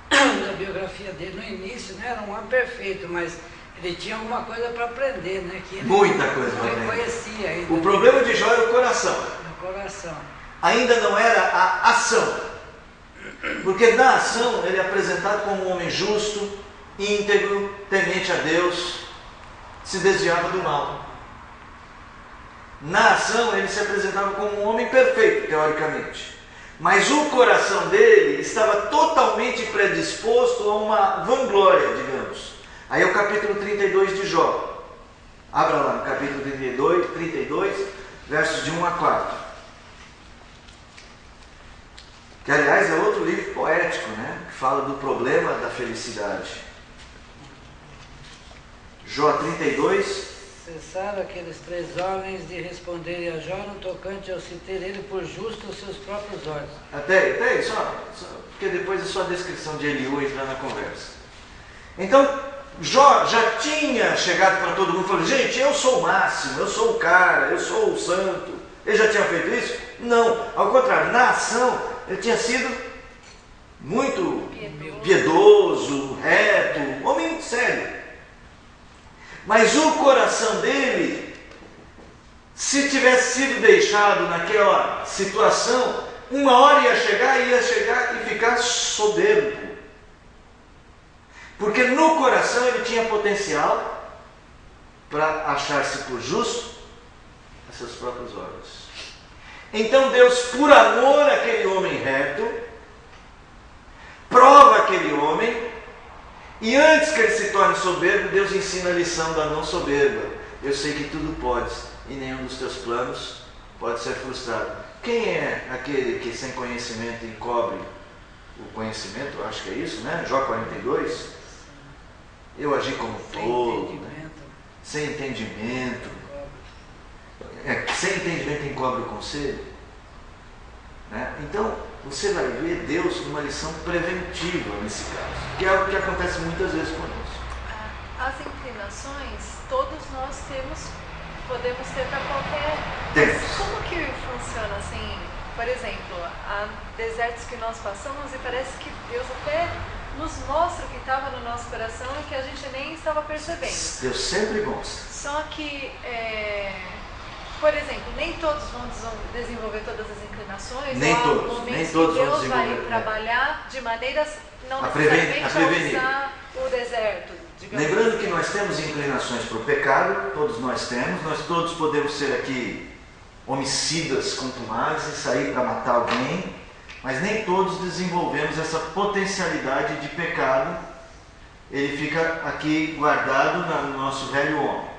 da biografia dele, no início, né, era um homem perfeito, mas ele tinha alguma coisa para aprender, né? Que ele muita coisa para aprender. Conhecia ainda. O problema de Jó era o coração. O coração. Ainda não era a ação. Porque na ação ele é apresentado como um homem justo, íntegro, temente a Deus, se desviava do mal. Na ação ele se apresentava como um homem perfeito, teoricamente. Mas o coração dele estava totalmente predisposto a uma vanglória, digamos. Aí é o capítulo 32 de Jó. Abra lá no capítulo 32, versos de 1 a 4. Que, aliás, é outro livro poético, né? Que fala do problema da felicidade. Jó 32. Cessaram aqueles 3 homens de responderem a Jó no tocante ao se ter ele por justo aos seus próprios olhos. Até aí, só, porque depois é só a descrição de Eliú entrar na conversa. Então, Jó já tinha chegado para todo mundo e falou: gente, eu sou o máximo, eu sou o cara, eu sou o santo. Ele já tinha feito isso? Não, ao contrário, na ação ele tinha sido muito piedoso, reto, homem sério. Mas o coração dele, se tivesse sido deixado naquela situação, uma hora ia chegar e ficar soberbo. Porque no coração ele tinha potencial para achar-se por justo a seus próprios olhos. Então Deus, por amor àquele homem reto, prova aquele homem, e antes que ele se torne soberbo, Deus ensina a lição da não soberba. Eu sei que tudo podes, e nenhum dos teus planos pode ser frustrado. Quem é aquele que sem conhecimento encobre o conhecimento? Eu acho que é isso, né? Jó 42. Eu agi como tolo, né? Sem entendimento. Sem entendimento encobre o conselho. Né? Então, você vai ver Deus numa lição preventiva nesse caso, que é o que acontece muitas vezes conosco. As inclinações, todos nós podemos ter para qualquer... Temos. Como que funciona assim? Por exemplo, há desertos que nós passamos e parece que Deus até nos mostra o que estava no nosso coração e que a gente nem estava percebendo. Deus sempre mostra. Só que, por exemplo, nem todos vão desenvolver todas as inclinações. Nem todos. Nem todos Deus vão desenvolver. vai trabalhar de maneiras não a necessariamente prevenir. a usar o deserto. Lembrando assim. que nós temos inclinações para o pecado, todos nós temos. Nós todos podemos ser aqui homicidas contumazes e sair para matar alguém, mas nem todos desenvolvemos essa potencialidade de pecado. Ele fica aqui guardado no nosso velho homem.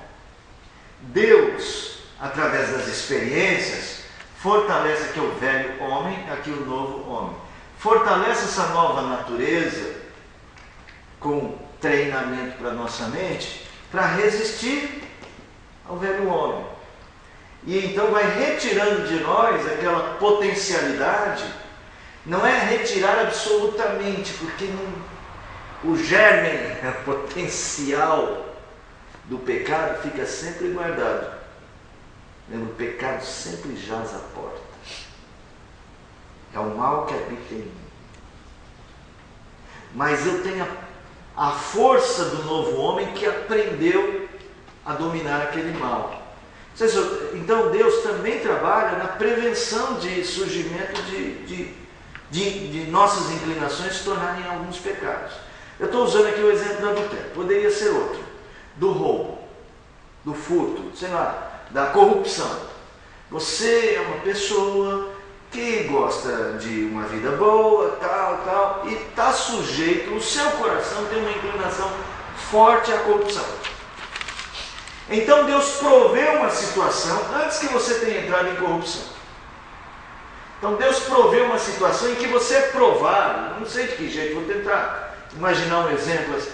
Deus, através das experiências, fortalece aqui o velho homem, aqui o novo homem. Fortalece essa nova natureza com treinamento para a nossa mente, para resistir ao velho homem. E então vai retirando de nós aquela potencialidade. Não é retirar absolutamente, porque o germe potencial do pecado fica sempre guardado. O pecado sempre jaz à porta. É o mal que habita em mim. Mas eu tenho a força do novo homem que aprendeu a dominar aquele mal. Então Deus também trabalha na prevenção de surgimento de nossas inclinações se tornarem alguns pecados. Eu estou usando aqui o exemplo do adultério, poderia ser outro, do roubo, do furto, sei lá, da corrupção. Você é uma pessoa que gosta de uma vida boa, tal, e está sujeito, o seu coração tem uma inclinação forte à corrupção. Então Deus provê uma situação antes que você tenha entrado em corrupção. Então Deus provê uma situação em que você é provado, não sei de que jeito, vou tentar imaginar um exemplo assim.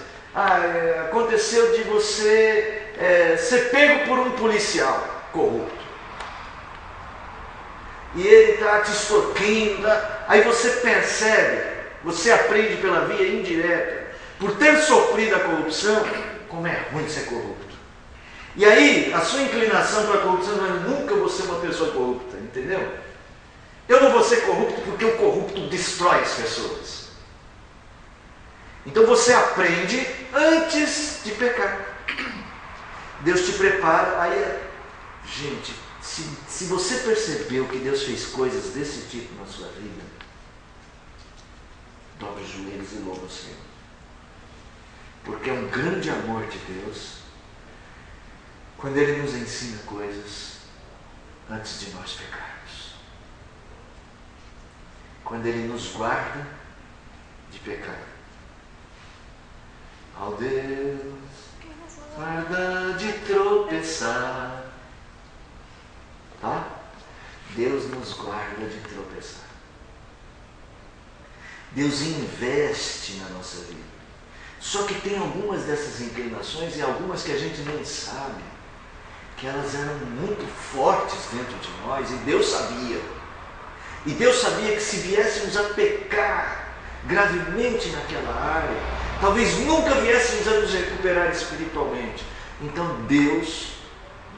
Aconteceu de você ser pego por um policial corrupto. E ele está te extorquindo, aí você percebe, você aprende pela via indireta, por ter sofrido a corrupção, como é ruim ser corrupto. E aí, a sua inclinação para a corrupção não é nunca vou ser uma pessoa corrupta, entendeu? Eu não vou ser corrupto porque o corrupto destrói as pessoas. Então você aprende antes de pecar. Deus te prepara, aí, gente, se você percebeu que Deus fez coisas desse tipo na sua vida, dobre os joelhos e louva o Senhor. Porque é um grande amor de Deus quando Ele nos ensina coisas antes de nós pecarmos. Quando Ele nos guarda de pecar. Ao Deus guarda de tropeçar. tropeçar, tá? Deus nos guarda de tropeçar. Deus investe na nossa vida. Só que tem algumas dessas inclinações e algumas que a gente nem sabe, que elas eram muito fortes dentro de nós e Deus sabia. E Deus sabia que se viéssemos a pecar gravemente naquela área, talvez nunca viéssemos a nos recuperar espiritualmente. Então Deus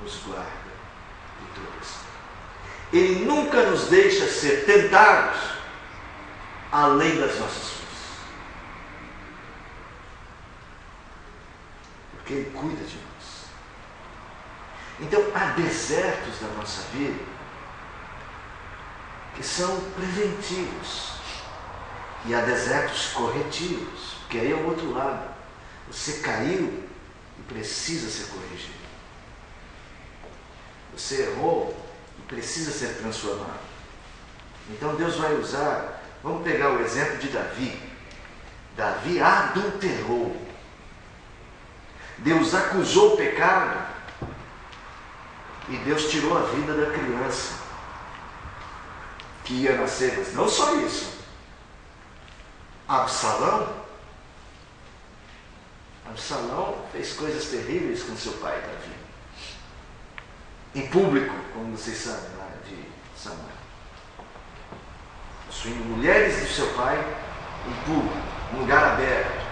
nos guarda de tropeçar. Ele nunca nos deixa ser tentados além das nossas forças. Porque Ele cuida de nós. Então há desertos da nossa vida que são preventivos. E há desertos corretivos, porque aí é o outro lado. Você caiu e precisa ser corrigido. Você errou e precisa ser transformado. Então Deus vai usar, vamos pegar o exemplo de Davi. Davi adulterou. Deus acusou o pecado e Deus tirou a vida da criança que ia nascer. Mas não só isso. Absalão fez coisas terríveis com seu pai Davi. Em público, como vocês sabem lá de Samuel. Possuindo mulheres do seu pai em público, em lugar aberto.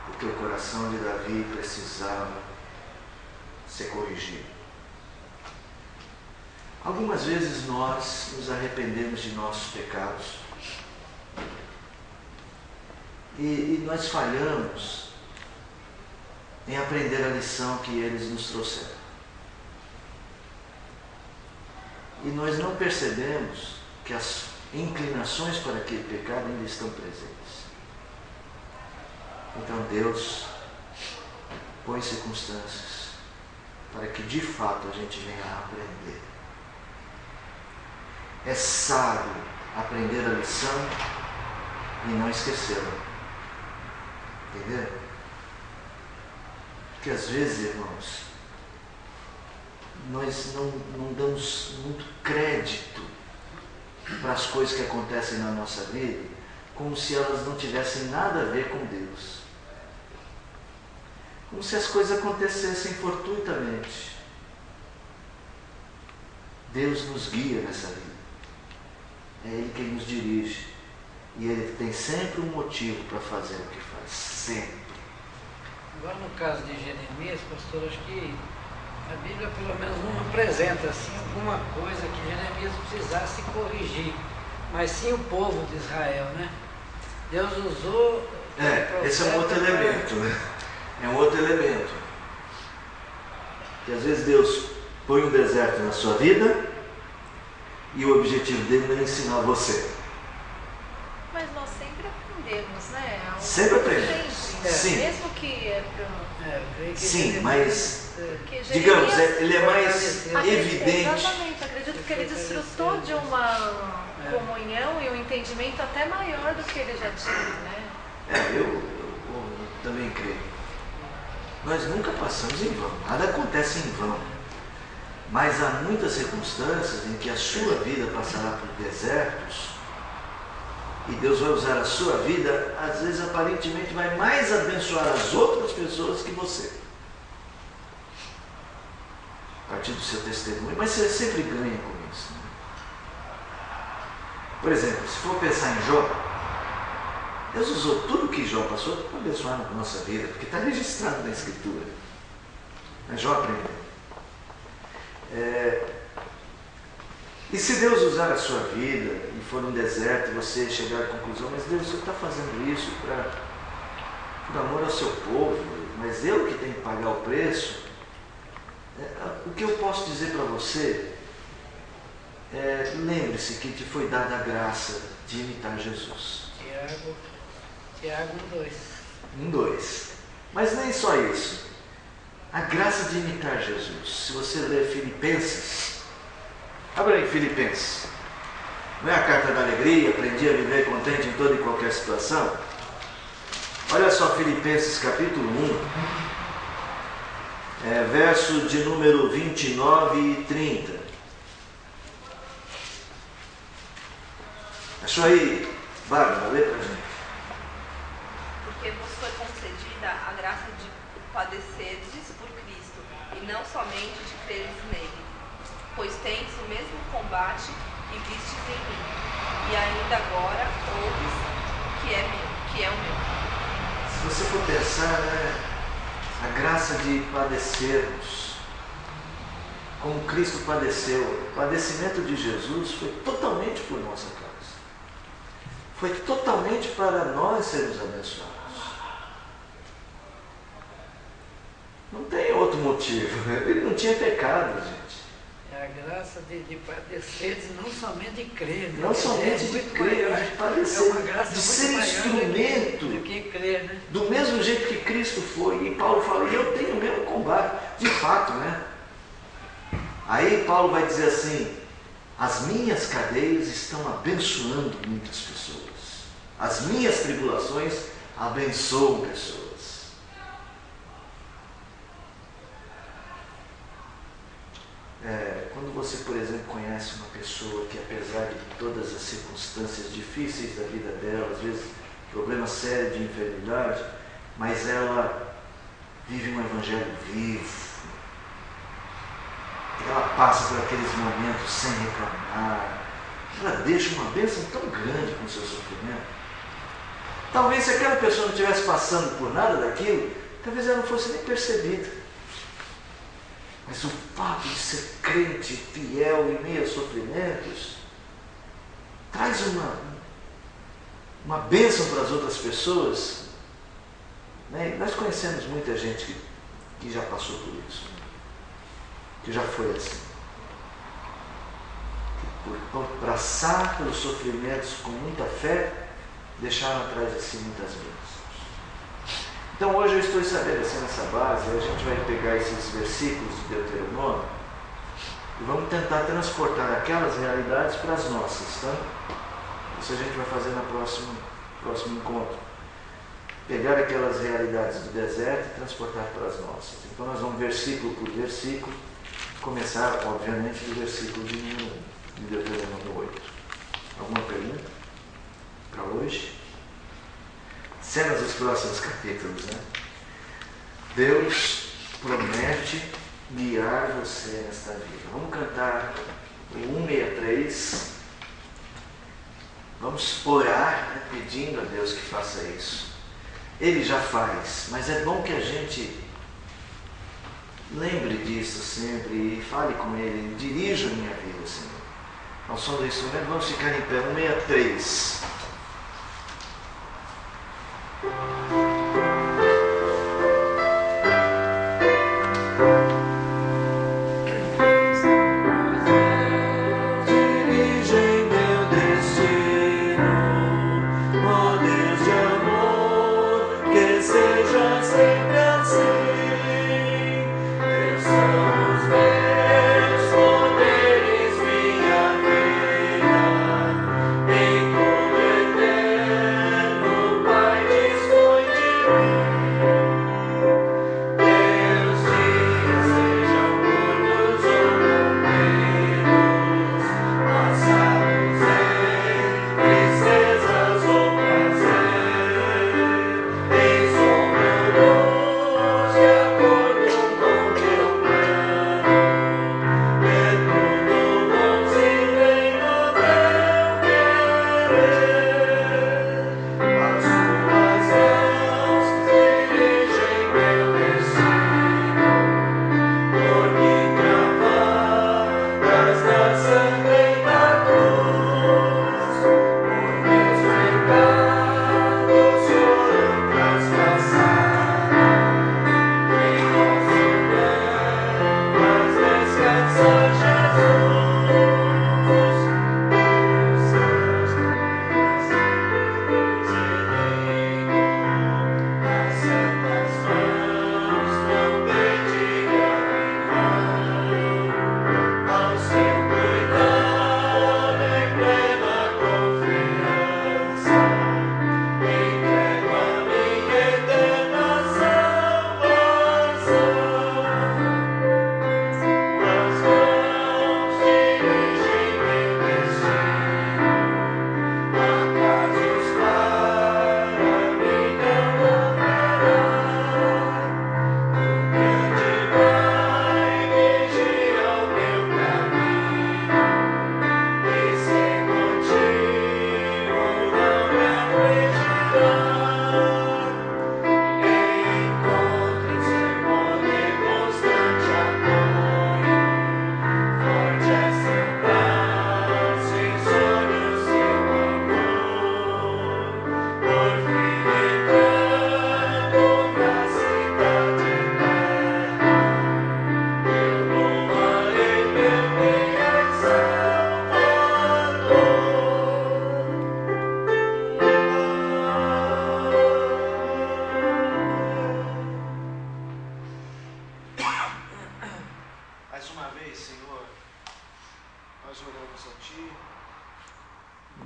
Porque o coração de Davi precisava ser corrigido. Algumas vezes nós nos arrependemos de nossos pecados e nós falhamos em aprender a lição que eles nos trouxeram. E nós não percebemos que as inclinações para aquele pecado ainda estão presentes. Então Deus põe circunstâncias para que de fato a gente venha a aprender. É sábio aprender a lição e não esquecê-la. Entendeu? Porque às vezes, irmãos, nós não damos muito crédito para as coisas que acontecem na nossa vida, como se elas não tivessem nada a ver com Deus. Como se as coisas acontecessem fortuitamente. Deus nos guia nessa vida. É Ele quem nos dirige. E Ele tem sempre um motivo para fazer o que faz. Sempre. Agora no caso de Jeremias, pastor, acho que a Bíblia pelo menos não apresenta assim, alguma coisa que Jeremias precisasse corrigir. Mas sim o povo de Israel, né? Deus usou... esse é um outro elemento, né? É um outro elemento. Que às vezes Deus põe um deserto na sua vida e o objetivo dele não é ensinar você. Mas nós sempre aprendemos, né? Sempre aprendemos. Sim. Mesmo que sim, mas digamos, ele é mais evidente. Exatamente, acredito que ele desfrutou de uma comunhão e um entendimento até maior do que ele já tinha, né? Eu também creio. Nós nunca passamos em vão, nada acontece em vão. Mas há muitas circunstâncias em que a sua vida passará por desertos e Deus vai usar a sua vida, às vezes aparentemente vai mais abençoar as outras pessoas que você. A partir do seu testemunho, mas você sempre ganha com isso. Né? Por exemplo, se for pensar em Jó, Deus usou tudo que Jó passou para abençoar a nossa vida, porque está registrado na Escritura. Mas Jó aprendeu. E se Deus usar a sua vida e for um deserto e você chegar à conclusão, mas Deus, você está fazendo isso por amor ao seu povo, mas eu que tenho que pagar o preço, o que eu posso dizer para você lembre-se que te foi dada a graça de imitar Jesus. Tiago 1:2. 1:2. Mas nem só isso. A graça de imitar Jesus. Se você ler Filipenses, abra aí Filipenses. Não é a carta da alegria, aprendi a viver contente em toda e qualquer situação? Olha só, Filipenses capítulo 1, verso de número 29 e 30. Achou aí, Bárbara? Lê pra gente. Porque vos foi concedida a graça de padecerdes por Cristo, e não somente de creres nele. Pois tendes o mesmo combate que vistes em mim, e ainda agora ouves que é o meu. Se você for pensar, a graça de padecermos, como Cristo padeceu, o padecimento de Jesus foi totalmente por nossa causa. Foi totalmente para nós sermos abençoados. Não tem outro motivo. Ele não tinha pecado, gente. É a graça de padecer, não somente de crer. Né? Não somente de crer, mas de padecer. É uma graça de muito ser maior instrumento. do que crer, né? Do mesmo jeito que Cristo foi. E Paulo fala, e eu tenho o mesmo combate. De fato, né? Aí Paulo vai dizer assim, as minhas cadeias estão abençoando muitas pessoas. As minhas tribulações abençoam pessoas. Quando você, por exemplo, conhece uma pessoa que, apesar de todas as circunstâncias difíceis da vida dela, às vezes problema sério de enfermidade, mas ela vive um evangelho vivo, ela passa por aqueles momentos sem reclamar, ela deixa uma bênção tão grande com o seu sofrimento. Talvez se aquela pessoa não estivesse passando por nada daquilo, talvez ela não fosse nem percebida. Mas o fato de ser crente, fiel em meio a sofrimentos, traz uma bênção para as outras pessoas. Né? Nós conhecemos muita gente que já passou por isso, que já foi assim. Por passar pelos sofrimentos com muita fé, deixaram atrás de si muitas bênçãos. Então hoje eu estou estabelecendo essa base, a gente vai pegar esses versículos de Deuteronômio e vamos tentar transportar aquelas realidades para as nossas, tá? Isso a gente vai fazer no próximo encontro. Pegar aquelas realidades do deserto e transportar para as nossas. Então nós vamos versículo por versículo, começar obviamente do versículo de número 1, de Deuteronômio 8. Alguma pergunta para hoje? Cenas dos próximos capítulos, né? Deus promete guiar você nesta vida. Vamos cantar o 163. Vamos orar, né, pedindo a Deus que faça isso. Ele já faz, mas é bom que a gente lembre disso sempre e fale com Ele. Dirija a minha vida, Senhor. Ao som do instrumento, vamos ficar em pé. 163. Estou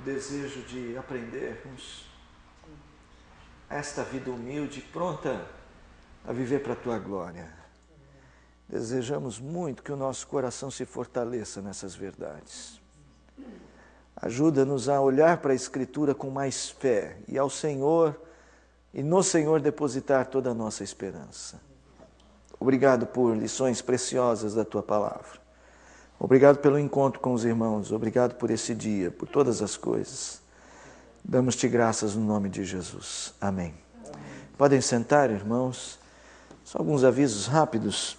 desejo de aprendermos esta vida humilde, pronta a viver para a Tua glória. Desejamos muito que o nosso coração se fortaleça nessas verdades. Ajuda-nos a olhar para a Escritura com mais fé e ao Senhor, e no Senhor depositar toda a nossa esperança. Obrigado por lições preciosas da Tua palavra. Obrigado pelo encontro com os irmãos. Obrigado por esse dia, por todas as coisas. Damos-te graças no nome de Jesus. Amém. Podem sentar, irmãos. Só alguns avisos rápidos.